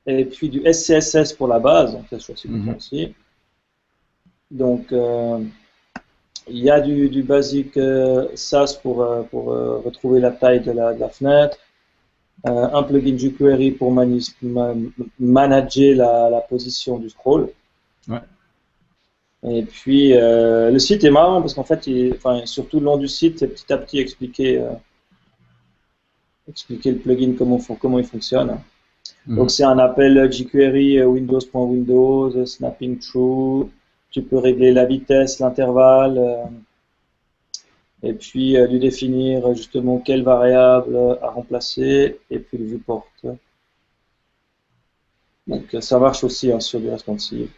et puis du SCSS pour la base. Donc, là, je choisis le bouton aussi. Donc, il y a du basic SAS pour retrouver la taille de la fenêtre. Un plugin jQuery pour manager la position du scroll. Ouais. Et puis, le site est marrant parce qu'en fait, surtout le long du site, c'est petit à petit expliquer le plugin, comment il fonctionne. Donc, c'est un appel jQuery Windows.Windows, snapping true. Tu peux régler la vitesse, l'intervalle, et puis lui définir justement quelle variable à remplacer, et puis le viewport. Donc, ça marche aussi hein, sur du responsive.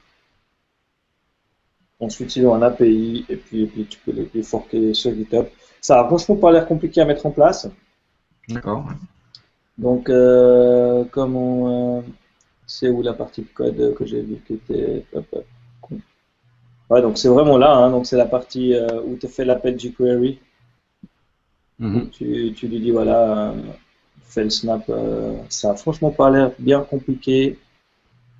Ensuite, ils ont un API, et puis tu peux les forker sur GitHub. Ça a franchement pas l'air compliqué à mettre en place. D'accord. Donc, c'est où la partie de code que j'ai vu qui était. Ouais, donc c'est vraiment là, hein, donc c'est la partie où tu fais l'appel jQuery. Tu lui dis voilà, fais le snap. Ça a franchement pas l'air bien compliqué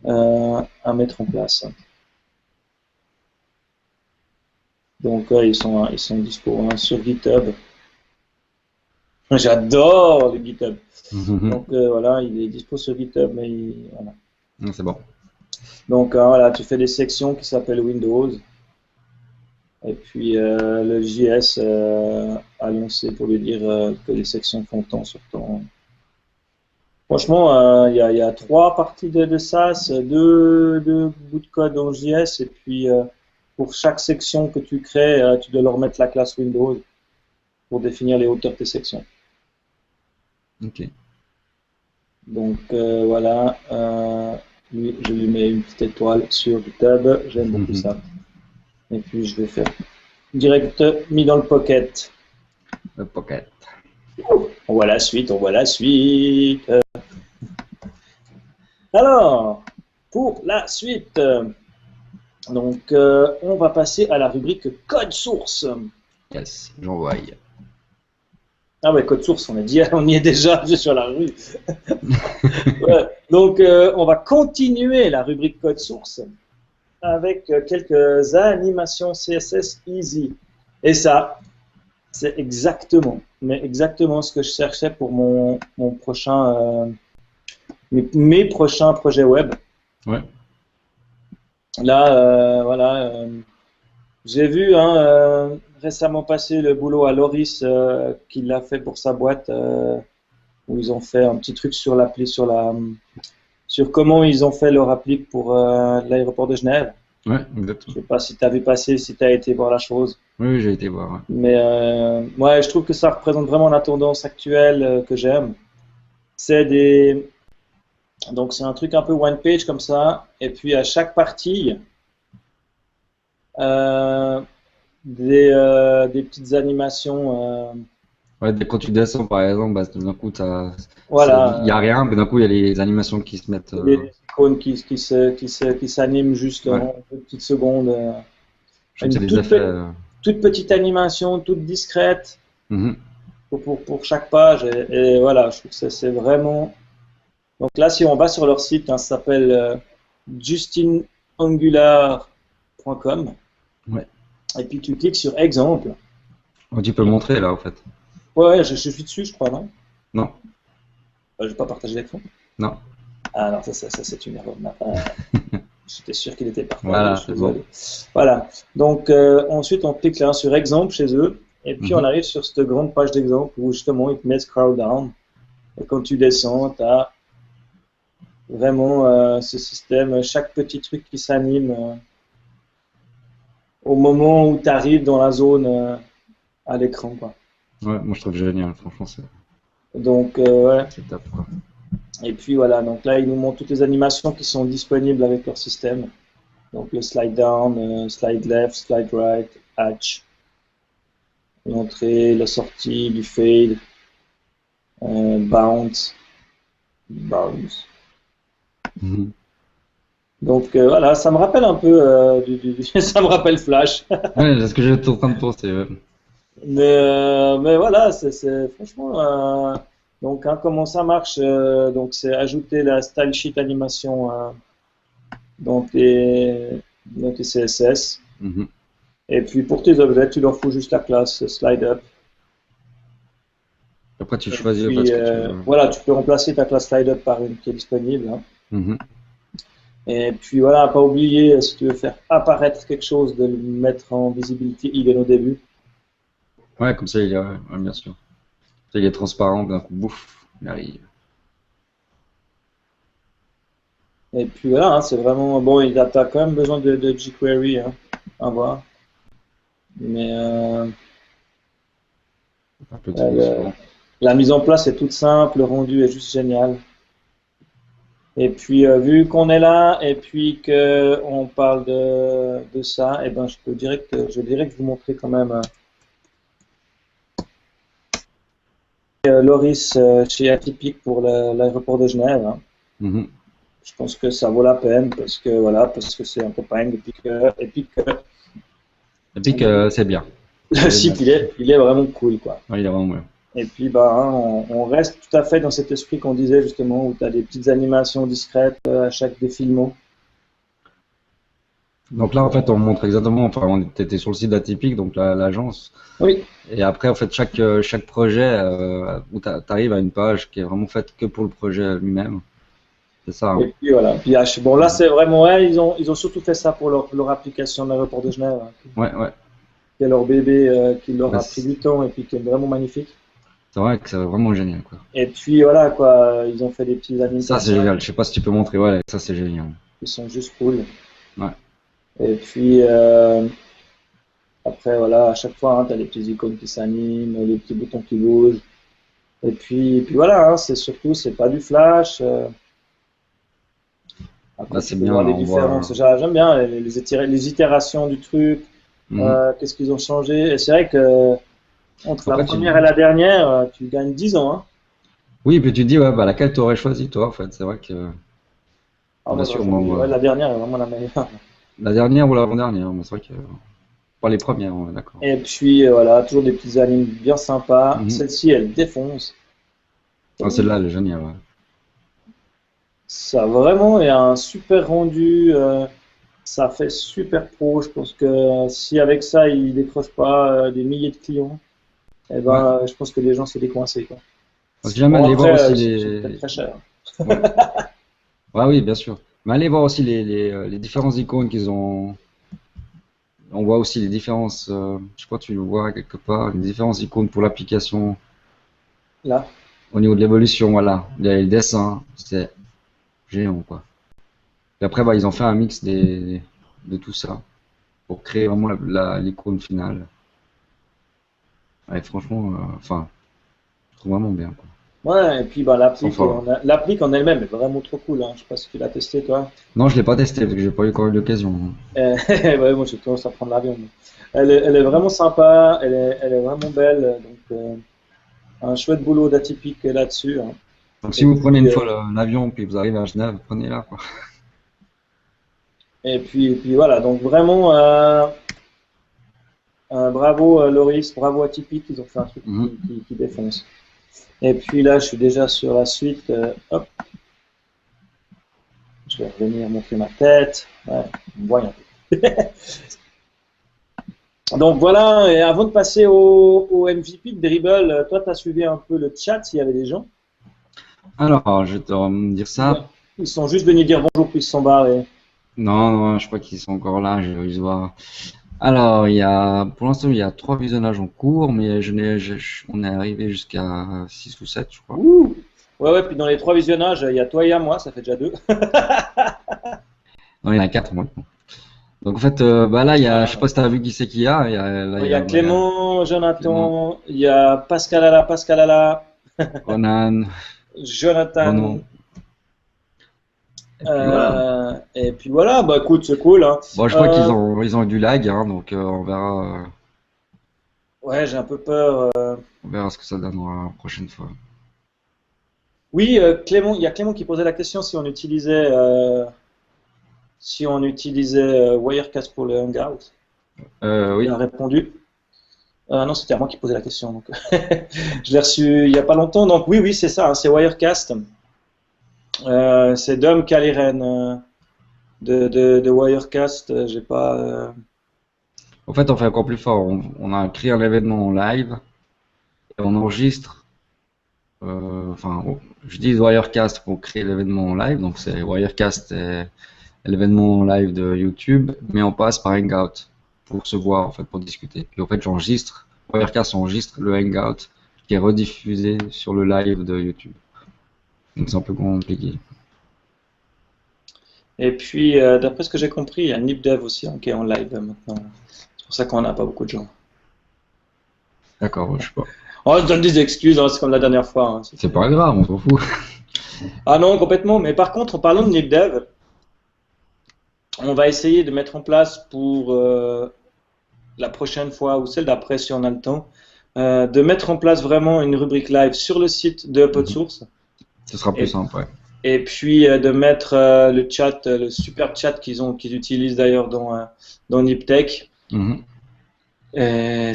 à mettre en place. Donc ils sont dispo hein, sur GitHub. J'adore le GitHub. Donc voilà, il est dispo sur GitHub, mais voilà. C'est bon. Donc voilà, tu fais des sections qui s'appellent Windows. Et puis le JS a lancé pour lui dire que les sections font temps sur temps. Franchement, il y a 3 parties de SAS, 2 bouts de code en JS, et puis pour chaque section que tu crées, tu dois leur mettre la classe Windows pour définir les hauteurs de tes sections. Ok. Donc voilà, je lui mets une petite étoile sur GitHub, j'aime beaucoup ça. Et puis je vais faire direct mis dans le pocket. Le pocket. On voit la suite, on voit la suite. Alors, pour la suite, Donc, on va passer à la rubrique code source. Yes, j'envoie. Ah ouais, code source, on y est déjà, je suis sur la rue. Ouais. Donc, on va continuer la rubrique code source avec quelques animations CSS easy. Et ça, c'est exactement ce que je cherchais pour mon prochain, mes prochains projets web. Ouais. Là, voilà, j'ai vu récemment passer le boulot à Loris qu'il a fait pour sa boîte, où ils ont fait un petit truc sur l'appli, sur comment ils ont fait leur appli pour l'aéroport de Genève. Ouais, Je exactement. sais pas si tu as vu passer, si tu as été voir la chose. Oui, oui, j'ai été voir. Ouais. Mais ouais, je trouve que ça représente vraiment la tendance actuelle que j'aime. C'est donc c'est un truc un peu one page comme ça, et puis à chaque partie, euh, des petites animations. Ouais, quand tu descends, par exemple, bah, d'un coup, il y a Voilà, rien, mais d'un coup, il y a les animations qui se mettent. des icônes qui s'animent juste Ouais. en une petite seconde. Je trouve que Une c'est des effets. toute petite animation, toute discrète Mhm. pour chaque page. Et voilà, je trouve que c'est vraiment. Donc là, si on va sur leur site, ça s'appelle justinangular.com. Ouais. Et puis tu cliques sur exemple. Oh, tu peux le montrer là, en fait. Ouais, je suis dessus, je crois, non? Non, Je vais pas partager l'écran. non. Ah non, ça c'est une erreur de ma part. J'étais sûr qu'il était partagé, Voilà, je suis c'est bon. désolé. Voilà. Donc ensuite, on clique là sur exemple chez eux. Et puis on Mhm. arrive sur cette grande page d'exemple où justement ils te mettent scroll down. Et quand tu descends, tu as vraiment ce système, chaque petit truc qui s'anime au moment où tu arrives dans la zone à l'écran, quoi. Ouais, moi, je trouve génial, franchement, Donc, ouais. c'est top, quoi. Et puis voilà, donc là, ils nous montrent toutes les animations qui sont disponibles avec leur système. Donc le slide down, slide left, slide right, hatch, l'entrée, la sortie, du fade, bounce, bounce. Mhm. Donc voilà, ça me rappelle un peu, ça me rappelle Flash. Ouais, c'est ce que j'étais en train de penser. Ouais. Mais voilà, c'est franchement. Donc, comment ça marche? Donc, c'est ajouter la style sheet animation dans dans tes CSS. Mhm. Et puis, pour tes objets, tu leur fous juste la classe slide up. Après, tu Et choisis en fait puis, ce que tu veux. voilà, tu peux remplacer ta classe slide up par une qui est disponible, hein. Mhm. Et puis, voilà, pas oublier, si tu veux faire apparaître quelque chose, de le mettre en visibilité hidden au début. Ouais, comme ça, ouais, bien sûr. Ça, il est transparent, d'un coup, bouf, il arrive. Et puis voilà, c'est vraiment bon. T'as quand même besoin de jQuery, hein, à voir. Mais Un peu trop le- souvent. la mise en place est toute simple, le rendu est juste génial. Et puis vu qu'on est là et puis que on parle de ça, et ben je dirais que vous montrer quand même Loris chez Atypique pour l'aéroport de Genève, hein. Mhm. Je pense que ça vaut la peine parce que voilà, parce que c'est un copain et puis que Et puis le, que c'est bien. le site il est vraiment cool, quoi. Ouais, il est vraiment bien. Et puis, bah, hein, on reste tout à fait dans cet esprit qu'on disait justement, où tu as des petites animations discrètes à chaque défilement. Donc là, en fait, on montre exactement, enfin, on était sur le site d'Atypique, donc l'agence. Oui, Et après, en fait, chaque projet, où tu arrives à une page qui est vraiment faite que pour le projet lui-même. C'est ça, hein. et puis voilà. Puis, bon, là, c'est vraiment, ouais, ils ont surtout fait ça pour leur application de l'aéroport de Genève, hein, Ouais, ouais. qui est leur bébé, qui leur Bah, a pris du temps et puis qui est vraiment magnifique. c'est vrai que c'est vraiment génial, quoi. Et puis voilà, quoi, ils ont fait des petits animes Ça, comme c'est ça génial. Je sais pas si tu peux montrer. Ouais, ça, c'est génial. qui sont juste cool. Ouais. Et puis, après, voilà, à chaque fois, tu as les petits icônes qui s'animent, les petits boutons qui bougent. Et puis voilà, hein, c'est surtout, c'est pas du flash. Après, Là, tu c'est peux bien. voir Là, les on voit. différences. J'aime bien les itérations du truc, Mhm. qu'est-ce qu'ils ont changé. Et c'est vrai que entre la Après, première et la dernière, tu gagnes 10 ans, hein. oui, puis tu te dis, ouais, bah, laquelle t'aurais choisi, toi, en fait. C'est vrai que, Ah, bien moi, sûr, j'aurais moi, choisi. Ouais, la dernière est vraiment la meilleure. La dernière ou l'avant-dernière, mais c'est vrai que pas les premières, ouais, d'accord. Et puis voilà, toujours des petites animes bien sympas. Mhm. Celle-ci, elle défonce. Ah, celle-là, elle est géniale, ouais. Ça vraiment est un super rendu. Ça fait super pro. Je pense que si avec ça, il décroche pas des milliers de clients, eh Ouais. ben, je pense que les gens s'est décoincés, quoi. Si jamais Bon, aller voir après, aussi ils sont peut-être très chers. Ouais. Ouais, oui, bien sûr. Mais allez voir aussi les différentes icônes qu'ils ont. On voit aussi les différences, je crois que tu le vois quelque part, les différentes icônes pour l'application Là. au niveau de l'évolution, voilà. Les dessins, c'est géant, quoi. Et après, bah, ils ont fait un mix de tout ça pour créer vraiment l'icône finale. Ouais, franchement, enfin, je trouve vraiment bien, quoi. Ouais, et puis bah, Ils sont forts. l'appli en elle-même est vraiment trop cool. Hein. Je sais pas si tu l'as testé, toi. Non, je l'ai pas testé parce que j'ai pas eu encore eu l'occasion. Ouais, moi, j'ai tendance à prendre l'avion. Elle est vraiment sympa, elle est vraiment belle. Donc, un chouette boulot d'atypique là-dessus. Hein. Donc si Et vous prenez puis, une fois l'avion puis vous arrivez à Genève, prenez-la, quoi. et puis voilà, donc vraiment, bravo Loris, bravo Atypique, ils ont fait un truc Mhm. qui défonce. Et puis là, je suis déjà sur la suite. Hop, je vais revenir montrer ma tête. Ouais, on voit un peu. Donc voilà, et avant de passer au MVP de Dribble, toi, tu as suivi un peu le chat s'il y avait des gens. Alors, je vais te dire Ou ça. bien, ils sont juste venus dire bonjour puis ils se sont barrés. Non, non, je crois qu'ils sont encore là, je vais juste voir. Alors, pour l'instant, il y a 3 visionnages en cours, mais on est arrivé jusqu'à 6 ou 7, je crois. Ouh! Ouais, ouais, puis dans les trois visionnages, il y a toi et moi, ça fait déjà deux. Non, il y en a 4 maintenant. Donc, en fait, bah là, je sais Ah. pas si t'as vu qui c'est qu'il y a. Là, Il y a bah, il y a Clément, Clément, Jonathan, il y a Pascal Alala, Ronan, Jonathan, Renaud. Et puis voilà. et puis voilà, bah écoute, c'est cool, hein. Bon, je crois Euh, ils ont eu du lag, hein, donc ouais, j'ai un peu peur. on verra ce que ça donnera la prochaine fois. Oui, Clément, il y a Clément qui posait la question si on utilisait Wirecast pour le Hangout. Il Oui. a répondu. Non, c'était à moi qui posais la question. Donc je l'ai reçu il y a pas longtemps. Donc oui, oui, c'est ça, hein, c'est Wirecast. C'est Dom Caliren de Wirecast. J'ai pas. En fait, on fait encore plus fort. On a créé un événement en live et on enregistre. Enfin, je dis Wirecast pour créer l'événement en live. Donc, c'est Wirecast et l'événement en live de YouTube, mais on passe par Hangout pour se voir, en fait, pour discuter. Puis, en fait, Wirecast enregistre le Hangout qui est rediffusé sur le live de YouTube. Donc, c'est un peu compliqué. Et puis, d'après ce que j'ai compris, il y a NipDev aussi hein, qui est en live maintenant. C'est pour ça qu'on n'a pas beaucoup de gens. D'accord, ouais, je sais pas. Oh, je donne des excuses, hein, c'est comme la dernière fois. Hein, C'est pas grave, on s'en fout. Ah non, complètement. Mais par contre, en parlant de NipDev, on va essayer de mettre en place pour la prochaine fois ou celle d'après si on a le temps, de mettre en place vraiment une rubrique live sur le site de Mhm. PodSource Ce sera plus et, simple, ouais. et puis de mettre le chat, le super chat qu'ils utilisent d'ailleurs dans NipTech. Mhm.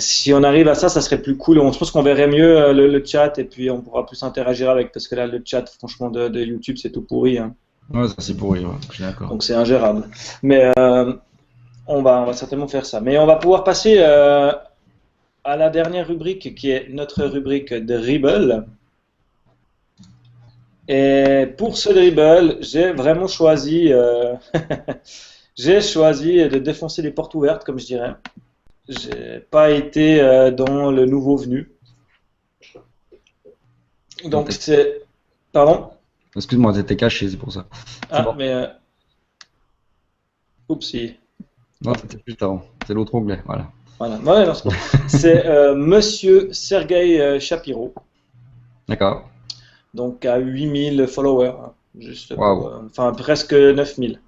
Si on arrive à ça, ça serait plus cool. Je pense qu'on verrait mieux le chat et puis on pourra plus interagir avec parce que là, le chat, franchement, de YouTube, c'est tout pourri. Hein. Ouais, ça c'est pourri, ouais, je suis d'accord. Donc c'est ingérable. Mais on va certainement faire ça. Mais on va pouvoir passer à la dernière rubrique qui est notre rubrique Dribble. Et pour ce dribble, j'ai vraiment choisi, j'ai choisi de défoncer les portes ouvertes, comme je dirais. J'ai pas été dans le nouveau venu. Non, Donc c'est, pardon? excuse-moi, t'étais caché, c'est pour ça. C'est Ah, bon. mais oupsie. Non, c'était juste avant. C'est l'autre onglet, voilà. Voilà. Ouais, non, c'est bon. C'est Monsieur Sergei Shapiro, D'accord. donc à 8000 followers, hein, juste pour, Waouh. enfin presque 9000.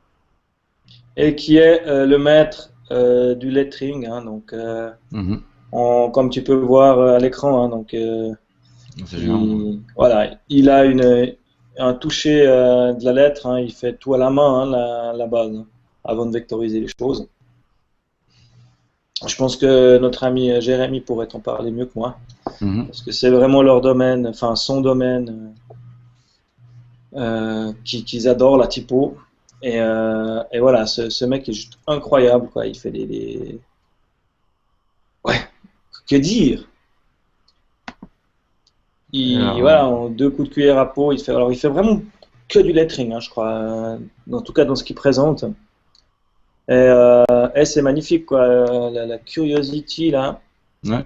Et qui est le maître du lettering, hein, donc Mhm. comme tu peux voir à l'écran, hein, donc C'est géant. voilà, il a un toucher de la lettre, hein, il fait tout à la main, hein, la base. Hein. avant de vectoriser les choses. Je pense que notre ami Jérémy pourrait en parler mieux que moi, parce que c'est vraiment leur domaine, enfin son domaine, qu'ils adorent la typo. Et voilà, ce mec est juste incroyable, quoi. Il fait Ouais, que dire? Voilà, en 2 coups de cuillère à peau, il fait vraiment que du lettering, hein, je crois, en tout cas dans ce qu'il présente. Et c'est magnifique, quoi, la Curiosity, là. Ouais.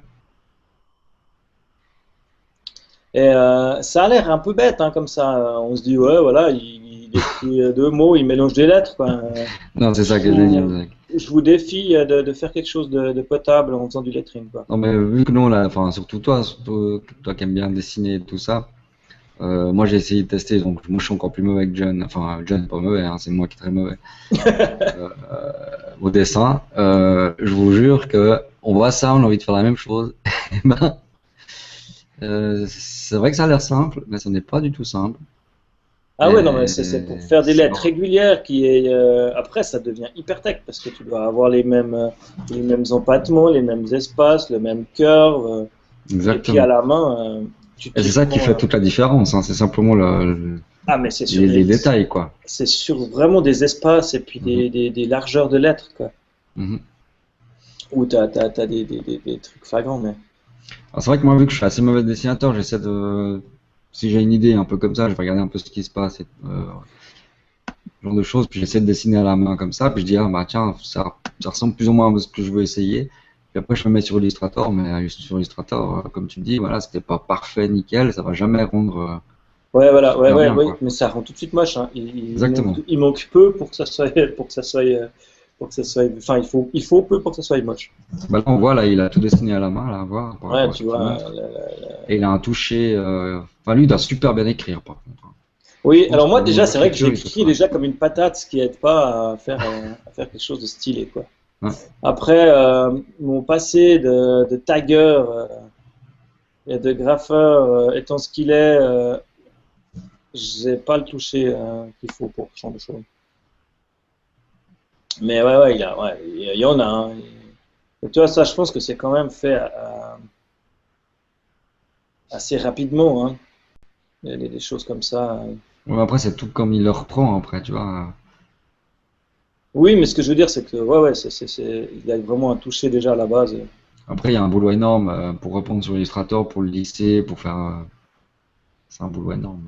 Et ça a l'air un peu bête, hein, comme ça. On se dit, ouais, voilà, il écrit 2 mots, il mélange des lettres, quoi. Non, c'est ça qui est génial. Je vous défie de faire quelque chose de potable en faisant du lettering, quoi. Non, mais vu que nous, là, enfin, surtout toi qui aimes bien dessiner et tout ça, moi j'ai essayé de tester, donc moi je suis encore plus mauvais que John, enfin John pas mauvais, hein, c'est moi qui est très mauvais au dessin. Je vous jure que on voit ça, on a envie de faire la même chose. Et ben, c'est vrai que ça a l'air simple, mais ça n'est pas du tout simple. Ah ouais, non, mais c'est pour faire des lettres régulières qui est. Après, ça devient hyper tech parce que tu dois avoir les mêmes empattements, les mêmes espaces, le même curve. Exactement. Et puis à la main. Et c'est ça qui fait toute la différence, hein, c'est simplement Ah, mais c'est sur les détails, quoi. C'est sur vraiment des espaces et puis des largeurs de lettres, quoi. Où t'as des trucs flagrants, mais. Alors, c'est vrai que moi, vu que je suis assez mauvais dessinateur, j'essaie de. Si j'ai une idée un peu comme ça, je vais regarder un peu ce qui se passe, ce genre de choses, puis j'essaie de dessiner à la main comme ça, puis je dis, ah bah tiens, ça ressemble plus ou moins à ce que je veux essayer. Puis après, je me mets sur Illustrator, mais sur Illustrator, comme tu dis, voilà, c'était pas parfait, nickel, ça va jamais rendre. Ouais, voilà, ouais, bien, ouais, mais ça rend tout de suite moche, hein. Exactement. Il manque peu pour que ça soit, enfin, il faut peu pour que ça soit moche. Bah là, on voit, là, il a tout dessiné à la main, là, voir. Ouais, tu vois. Et il a un toucher. Enfin, lui, il doit super bien écrire, par contre. Oui, alors moi, déjà, c'est vrai que j'écris déjà comme une patate, ce qui aide pas à faire quelque chose de stylé, quoi. Ouais. Après, mon passé de tagger et de graffeur étant ce qu'il est, j'ai pas le toucher qu'il faut pour ce genre de choses. Mais ouais, il y en a. Hein. Et tu vois, ça, je pense que c'est quand même fait assez rapidement, hein. Des choses comme ça. Ouais, après, c'est tout comme il le reprend, après, tu vois. Oui, mais ce que je veux dire, c'est que ouais, il y a vraiment un toucher déjà à la base. Après, il y a un boulot énorme pour répondre sur Illustrator, pour le lisser, pour faire. C'est un boulot énorme.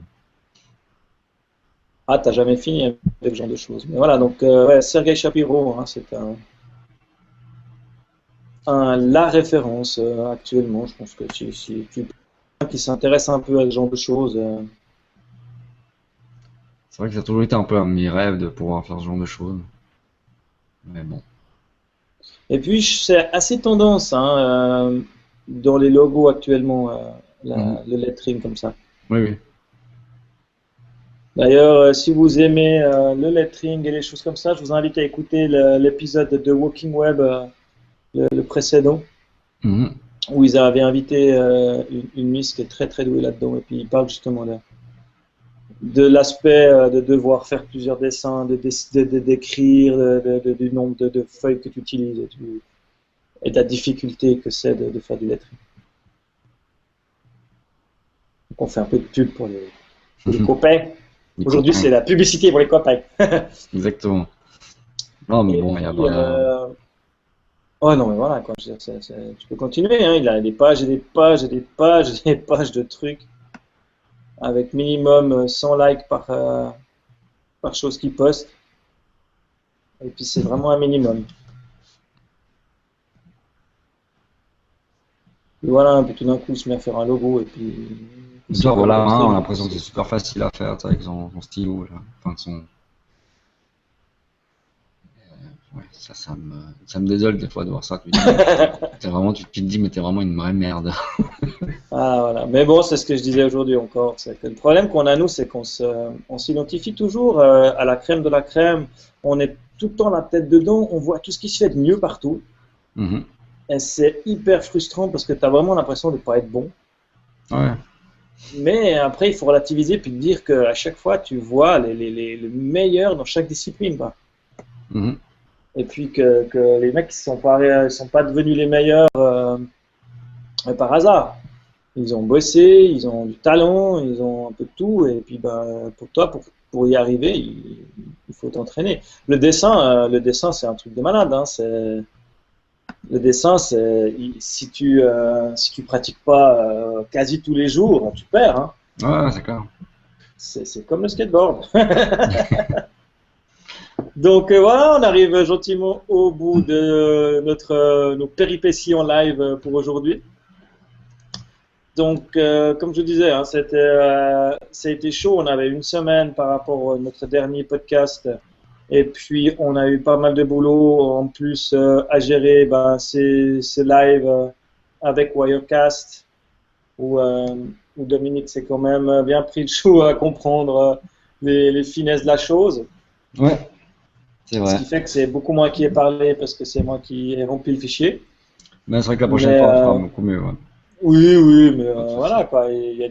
Ah, t'as jamais fini avec ce genre de choses. Mais voilà, donc ouais, Sergei Shapiro, hein, c'est la référence actuellement. Je pense que si tu qui s'intéresse un peu à ce genre de choses. C'est vrai que ça a toujours été un peu un de mes rêves de pouvoir faire ce genre de choses. Mais bon. Et puis, c'est assez tendance hein, dans les logos actuellement, le lettering comme ça. Oui, oui. D'ailleurs, si vous aimez le lettering et les choses comme ça, je vous invite à écouter l'épisode de Walking Web, le précédent, où ils avaient invité une miss qui est très très douée là-dedans, et puis ils parlent justement de l'aspect de devoir faire plusieurs dessins, d'écrire, du nombre de feuilles que tu utilises et de la difficulté que c'est de faire du lettering. Donc on fait un peu de pub pour les copains. Aujourd'hui, c'est la publicité pour les copains. Exactement. Non, mais bon, il y a pas. Ouais, non, mais voilà, quoi. Je veux dire, tu peux continuer, hein. Il a des pages et des pages et des pages et des pages de trucs. Avec minimum 100 likes par chose qu'il poste. Et puis c'est vraiment un minimum. Et voilà, puis tout d'un coup, il se met à faire un logo et puis. Genre, voilà, hein, on a l'impression que c'est super facile à faire, avec son stylo, là. Enfin, son. Ouais, ça me désole des fois de voir ça. Tu te dis, mais t'es vraiment une vraie merde. Ah, voilà. Mais bon, c'est ce que je disais aujourd'hui encore. C'est que le problème qu'on a, nous, c'est qu'on s'identifie toujours à la crème de la crème. On est tout le temps la tête dedans. On voit tout ce qui se fait de mieux partout. Et c'est hyper frustrant parce que tu as vraiment l'impression de ne pas être bon. Ouais. Mais après, il faut relativiser puis te dire qu'à chaque fois, tu vois les meilleurs dans chaque discipline. Quoi. Mhm. Et puis que les mecs sont pas devenus les meilleurs par hasard. Ils ont bossé, ils ont du talent, ils ont un peu de tout. Et puis bah, pour toi, pour y arriver, il faut t'entraîner. Le dessin, c'est un truc de malade. Hein. Le dessin, si tu pratiques pas quasi tous les jours, tu perds. Hein. Ouais, c'est clair. C'est comme le skateboard. Donc voilà, on arrive gentiment au bout de nos péripéties en live pour aujourd'hui. Donc, comme je disais, hein, ça a été chaud. On avait une semaine par rapport à notre dernier podcast. Et puis, on a eu pas mal de boulot en plus à gérer ces lives avec Wirecast, où Dominique s'est quand même bien pris le chou à comprendre les finesses de la chose. Ouais, c'est Ce vrai. qui fait que c'est beaucoup moi qui ai parlé parce que c'est moi qui ai rempli le fichier. Mais c'est vrai que la prochaine Mais fois, on fera beaucoup mieux. Ouais. oui, mais Pas de souci. voilà quoi, il y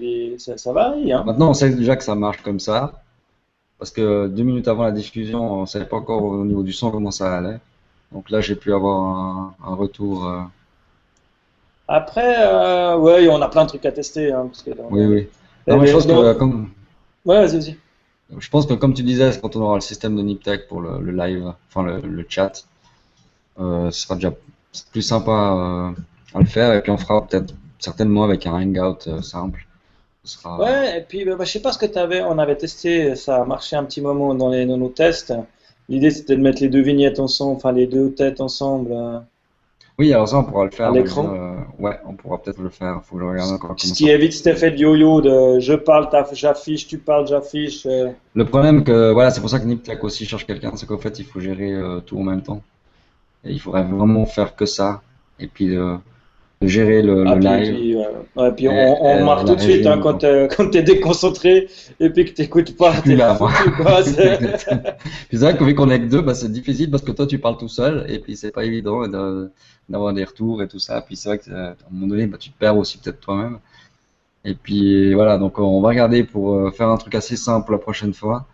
a ça varie, hein. Maintenant, on sait déjà que ça marche comme ça. Parce que 2 minutes avant la diffusion, on savait pas encore au niveau du son comment ça allait. Donc là, j'ai pu avoir un retour. Après, ouais, on a plein de trucs à tester, hein, parce que Oui, oui. Non, mais ouais, vas-y. je pense que comme tu disais, quand on aura le système de Niptech pour le live, enfin le chat, ce sera déjà plus sympa à le faire. Et puis on fera peut-être certainement avec un hangout simple. Ce sera. Ouais, et puis je sais pas ce que on avait testé, ça a marché un petit moment dans nos tests. L'idée c'était de mettre les deux vignettes ensemble, enfin les deux têtes ensemble Oui, alors ça, on pourra le à faire. Mais déjà, l'écran. ouais, on pourra peut-être le faire. Faut que je regarde encore Ce comment ça qui évite cet effet de yo-yo de je parle, j'affiche, tu parles, j'affiche. Le problème que voilà, c'est pour ça que Niptech aussi cherche quelqu'un, c'est qu'en fait il faut gérer tout en même temps. Et il faudrait vraiment faire que ça. Et puis de gérer le Ah, live ouais, puis on et remarque la tout de suite régie en hein, même temps. quand t'es déconcentré et puis que t'écoutes Je pas, suis plus t'es là, moi. foutu, quoi. Exactement. Puis c'est vrai que vu qu'on est que deux, bah, c'est difficile parce que toi tu parles tout seul et puis c'est pas évident d'avoir des retours et tout ça. Puis c'est vrai que à un moment donné, bah, tu te perds aussi peut-être toi-même. Et puis voilà, donc on va regarder pour faire un truc assez simple la prochaine fois.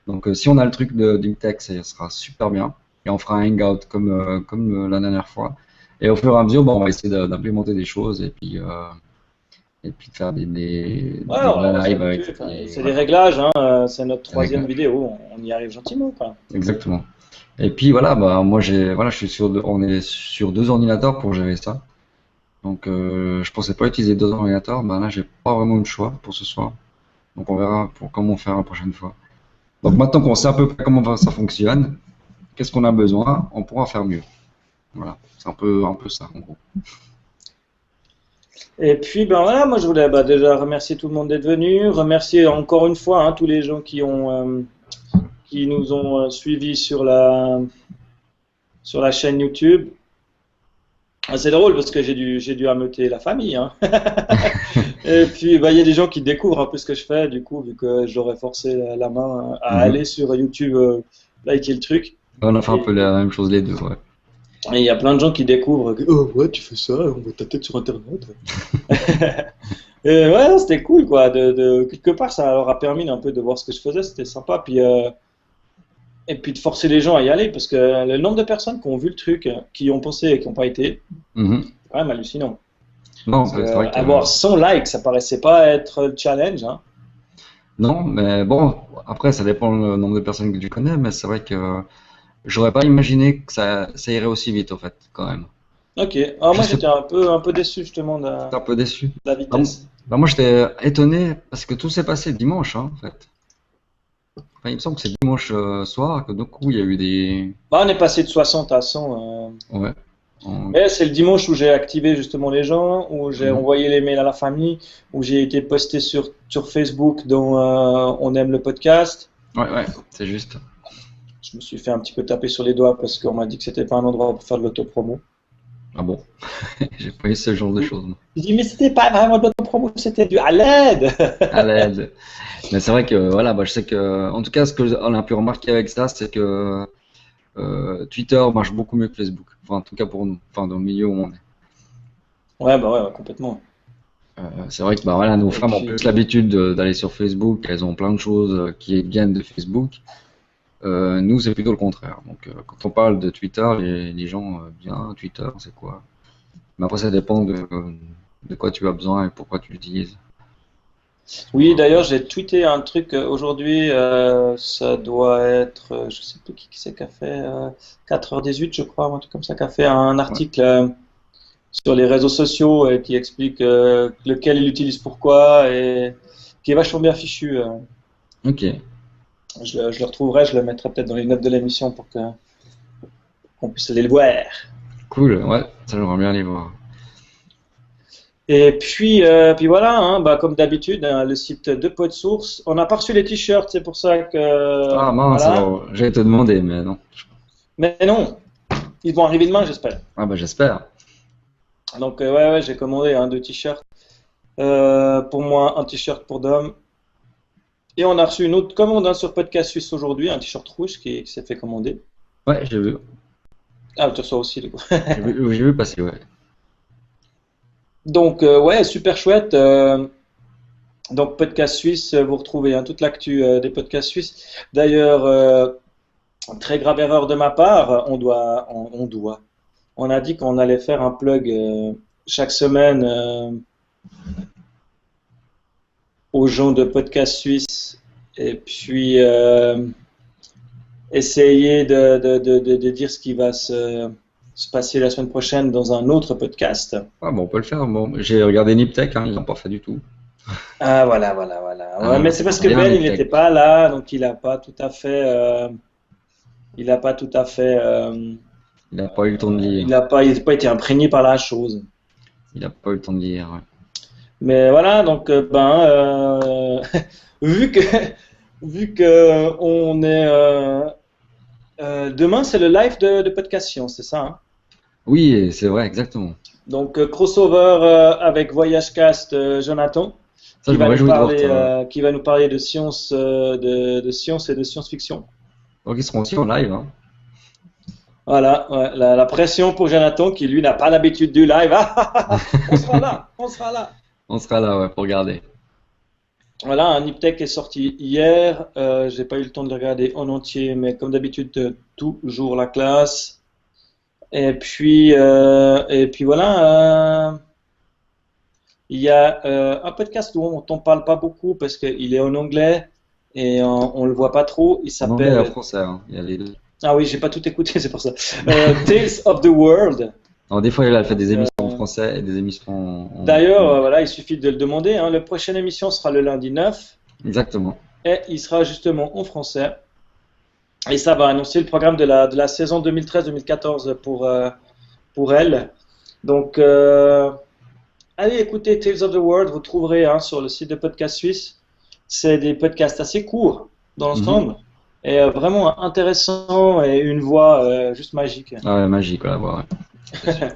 Donc si on a le truc du texte, ça sera super bien. Et on fera un hangout comme la dernière fois. Et au fur et à mesure, bon, on va essayer d'implémenter des choses et puis de faire Ouais, des vrais on lives avec s'habitue. Enfin, des, c'est des voilà, réglages, hein, c'est notre des troisième réglages. vidéo. On y arrive gentiment, quoi. Exactement. Et puis voilà, bah moi voilà, on est sur 2 ordinateurs pour gérer ça. Donc je pensais pas utiliser 2 ordinateurs, bah là j'ai pas vraiment eu le choix pour ce soir. Donc on verra pour comment faire la prochaine fois. Donc maintenant qu'on sait à peu près comment ça fonctionne, qu'est-ce qu'on a besoin, on pourra faire mieux. Voilà, c'est un peu ça en gros. Et puis, ben voilà, moi je voulais déjà remercier tout le monde d'être venu, remercier encore une fois hein, tous les gens qui nous ont suivis sur la chaîne YouTube. Ah, c'est drôle parce que j'ai dû ameuter la famille. Hein. Et puis, il y a des gens qui découvrent un peu ce que je fais, du coup, vu que j'aurais forcé la main à Mhm. aller sur YouTube, liker le truc. On a fait un peu Et la même chose les deux, ouais. et il y a plein de gens qui découvrent que, oh ouais, tu fais ça, on voit ta tête sur Internet. Et ouais, c'était cool, quoi. Quelque part, ça leur a permis un peu de voir ce que je faisais, c'était sympa. Et puis de forcer les gens à y aller, parce que le nombre de personnes qui ont vu le truc, qui ont pensé et qui n'ont pas été, Mhm. c'est quand même hallucinant. Non, Parce que c'est vrai que avoir 100 likes, ça paraissait pas être le challenge, hein. non, mais bon, après ça dépend le nombre de personnes que tu connais, mais c'est vrai que j'aurais pas imaginé que ça irait aussi vite, au fait, quand même. Ok. Alors Je moi, sais, j'étais un peu déçu justement j'étais un peu déçu. de la Bah, vitesse. bah, moi, j'étais étonné parce que tout s'est passé dimanche, hein, en fait. Enfin, il me semble que c'est dimanche soir que du coup, il y a eu des. Bah, on est passé de 60 à 100. Ouais. Mais c'est le dimanche où j'ai activé justement les gens, où j'ai Mhm. envoyé les mails à la famille, où j'ai été posté sur Facebook dont on aime le podcast. Ouais, ouais, c'est juste. Je me suis fait un petit peu taper sur les doigts parce qu'on m'a dit que c'était pas un endroit pour faire de l'autopromo. Ah bon, j'ai pas eu ce genre de choses, moi. Je dis mais c'était pas vraiment de l'autopromo, c'était du à l'aide. À l'aide. Mais c'est vrai que, voilà, bah, je sais que, en tout cas, ce que on a pu remarquer avec ça, c'est que Twitter marche beaucoup mieux que Facebook. Enfin, en tout cas pour nous, enfin, dans le milieu où on est. Ouais, bah ouais, complètement. C'est vrai que, bah, voilà, nos Et femmes ont puis, plus l'habitude d'aller sur Facebook, elles ont plein de choses qui viennent de Facebook. Nous, c'est plutôt le contraire. Donc, quand on parle de Twitter, les gens, bien, Twitter, c'est quoi? Mais après, ça dépend de quoi tu as besoin et pourquoi tu l'utilises. Oui, d'ailleurs, j'ai tweeté un truc aujourd'hui, ça doit être, je sais plus qui c'est qui a fait, 4h18, je crois, ou un truc comme ça, qui a fait un Ouais. article sur les réseaux sociaux et qui explique lequel il utilise pourquoi et qui est vachement bien fichu. Ok, Je le retrouverai, je le mettrai peut-être dans les notes de l'émission pour que qu'on puisse aller le voir. cool. Ouais, ça, j'aimerais bien aller voir. Et puis voilà, hein, bah, comme d'habitude, hein, le site de PodSource. On n'a pas reçu les t-shirts, c'est pour ça que Ah mince, voilà. alors, j'allais te demander, mais non. Mais non, ils vont arriver demain, j'espère. Ah bah j'espère. Donc ouais, j'ai commandé deux t-shirts. Pour moi, un t-shirt pour Dom. Et on a reçu une autre commande sur Podcast Suisse aujourd'hui, un t-shirt rouge qui s'est fait commander. Ouais, j'ai vu. Ah, tu reçois aussi, du coup. J'ai vu passer, ouais. Donc ouais, super chouette. Donc Podcast Suisse, vous retrouvez toute l'actu des podcasts suisses. D'ailleurs, très grave erreur de ma part, on a dit qu'on allait faire un plug chaque semaine aux gens de Podcast Suisse et puis essayer de dire ce qui va se passer la semaine prochaine dans un autre podcast. Ah bon, on peut le faire. Bon, j'ai regardé Niptech, hein, ils l'ont pas fait du tout. Ah voilà. Ouais, Hein, mais ça c'est parce sent que rien Ben il n'était Niptech. pas là, donc il a pas tout à fait, Il a pas eu le temps de lire. il n'a pas été imprégné par la chose. Il a pas eu le temps de lire, ouais. Mais voilà, donc vu que vu que on est demain c'est le live de Podcast Science, c'est ça, hein. Oui, et c'est vrai, exactement. Donc crossover avec Voyagecast Jonathan Ça, je me réjouis de voir ça. qui va nous parler de science de science et de science-fiction. Donc, ils seront aussi en live, hein. Voilà, ouais, la pression pour Jonathan qui lui n'a pas l'habitude du live. On sera là, on sera là. On sera là, ouais, pour regarder. Voilà, un Niptech est sorti hier. J'ai pas eu le temps de le regarder en entier, mais comme d'habitude, toujours la classe. Et puis voilà. Il y a un podcast dont on parle pas beaucoup parce qu'il est en anglais et on le voit pas trop. Il En anglais et en s'appelle. français, hein. Il y a les deux. Ah oui, j'ai pas tout écouté, c'est pour ça. Tales of the World. Alors, des fois, elle fait des émissions en Euh, français et des émissions en D'ailleurs, anglais. voilà, il suffit de le demander, hein. La prochaine émission sera le lundi 9 Exactement. et il sera justement en français. Et ça va annoncer le programme de la saison 2013-2014 pour elle. Donc, allez écouter Tales of the World, vous trouverez sur le site de Podcast Suisse. C'est des podcasts assez courts dans Mhm. l'ensemble et vraiment intéressants et une voix juste magique. Ah ouais, magique, là, ouais, c'est sûr.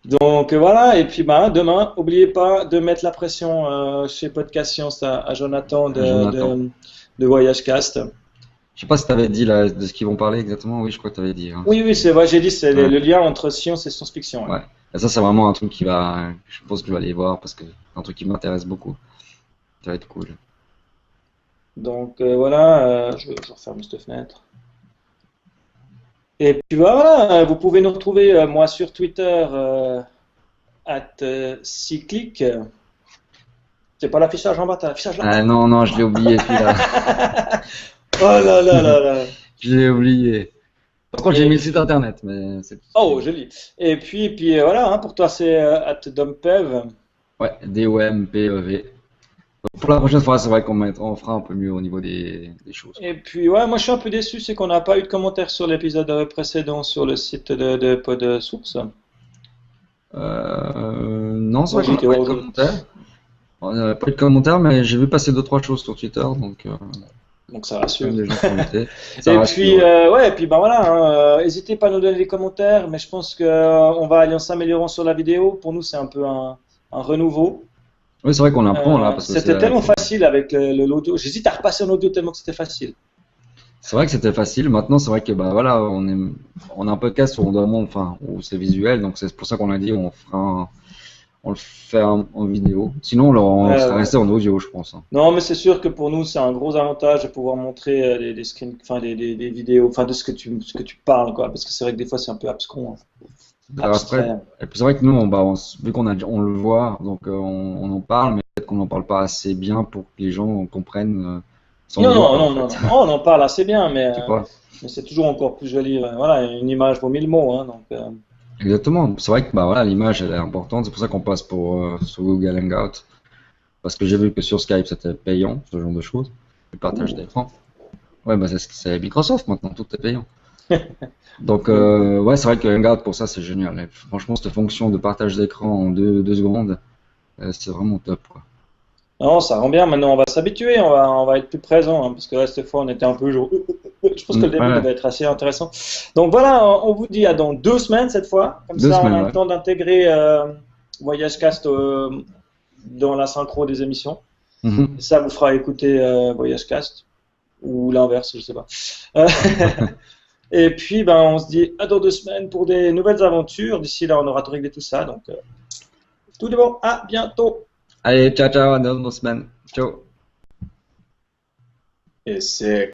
Donc voilà, et puis demain, n'oubliez pas de mettre la pression chez Podcast Science à Jonathan Jonathan. de Voyagecast. Je sais pas si tu avais dit là, de ce qu'ils vont parler exactement. Oui, je crois que tu avais dit, hein. Oui, c'est vrai, j'ai dit, c'est Ouais, le lien entre science et science-fiction, ouais. ouais. Et ça, c'est vraiment un truc je pense que je vais aller voir parce que c'est un truc qui m'intéresse beaucoup. Ça va être cool. Donc voilà, je referme cette fenêtre. Et puis voilà, vous pouvez nous retrouver, moi, sur Twitter, @cyclic. C'est pas l'affichage en bas, t'as l'affichage là. Ah non, non, je l'ai oublié celui-là. Oh là là là là. Je l'ai oublié. Par contre, j'ai mis Et le site internet, mais c'est tout ce que j'ai oh, mis. joli. Et puis voilà, hein, pour toi c'est @dompev. Ouais, DOMPEV. Pour la prochaine fois, c'est vrai on fera un peu mieux au niveau des choses, Et quoi. puis ouais, moi je suis un peu déçu, c'est qu'on n'a pas eu de commentaires sur l'épisode précédent sur le site de PodSource. Non, c'est Moi vrai qu'on n'a j'étais pas eu de hors. commentaires. On n'a pas eu de commentaires, mais j'ai vu passer deux trois choses sur Twitter, donc Donc ça quand même rassure. des gens qui ont été. Ça Et rassure, puis ouais. ouais, et puis voilà, n'hésitez pas à nous donner des commentaires, mais je pense que on va aller en s'améliorant sur la vidéo. Pour nous, c'est un peu un renouveau. Oui, c'est vrai qu'on apprend là, parce que C'était tellement facile avec l'audio. J'hésite à repasser en audio tellement que c'était facile. c'est vrai que c'était facile. Maintenant, c'est vrai que bah voilà, on a un podcast où on demande, enfin, où c'est visuel, donc c'est pour ça qu'on a dit on fera on le fait en vidéo. Sinon, on serait Ouais. resté en audio, je pense, hein. Non, mais c'est sûr que pour nous, c'est un gros avantage de pouvoir montrer des screens, enfin des vidéos, enfin de ce que tu parles, quoi. Parce que c'est vrai que des fois, c'est un peu abscon, hein, Après, abstrait. et puis c'est vrai que nous, vu on le voit, donc on en parle, mais peut-être qu'on n'en parle pas assez bien pour que les gens comprennent sans le Non, voir, non, en non, non, fait. non, non, on en parle assez bien, Tu vois? mais c'est toujours encore plus joli. Voilà, une image vaut mille mots, hein, donc. Exactement. C'est vrai que bah voilà, l'image elle est importante. C'est pour ça qu'on passe sur Google Hangout. Parce que j'ai vu que sur Skype c'était payant, ce genre de choses. Le partage Ouh. d'écran. Ouais, bah c'est Microsoft maintenant, tout est payant. Donc Oui. ouais, c'est vrai que Hangout pour ça c'est génial. Et franchement, cette fonction de partage d'écran en deux secondes, c'est vraiment top, quoi. Non, ça rend bien. Maintenant, on va s'habituer, on va être plus présent, hein, parce que là, cette fois, on était un peu genre. Je pense que le début Ouais, devait être assez intéressant. Donc voilà, on vous dit à dans 2 semaines cette fois. Comme deux ça, on semaines, a le ouais. temps d'intégrer VoyageCast dans la synchro des émissions. Et Mhm. ça vous fera écouter VoyageCast ou l'inverse, je sais pas. Euh, et puis, ben, on se dit à dans 2 semaines pour des nouvelles aventures. D'ici là, on aura tout réglé tout ça. Donc, tout de bon. À bientôt. Allez, ciao, ciao, à dans 2 semaines. Ciao. Et c'est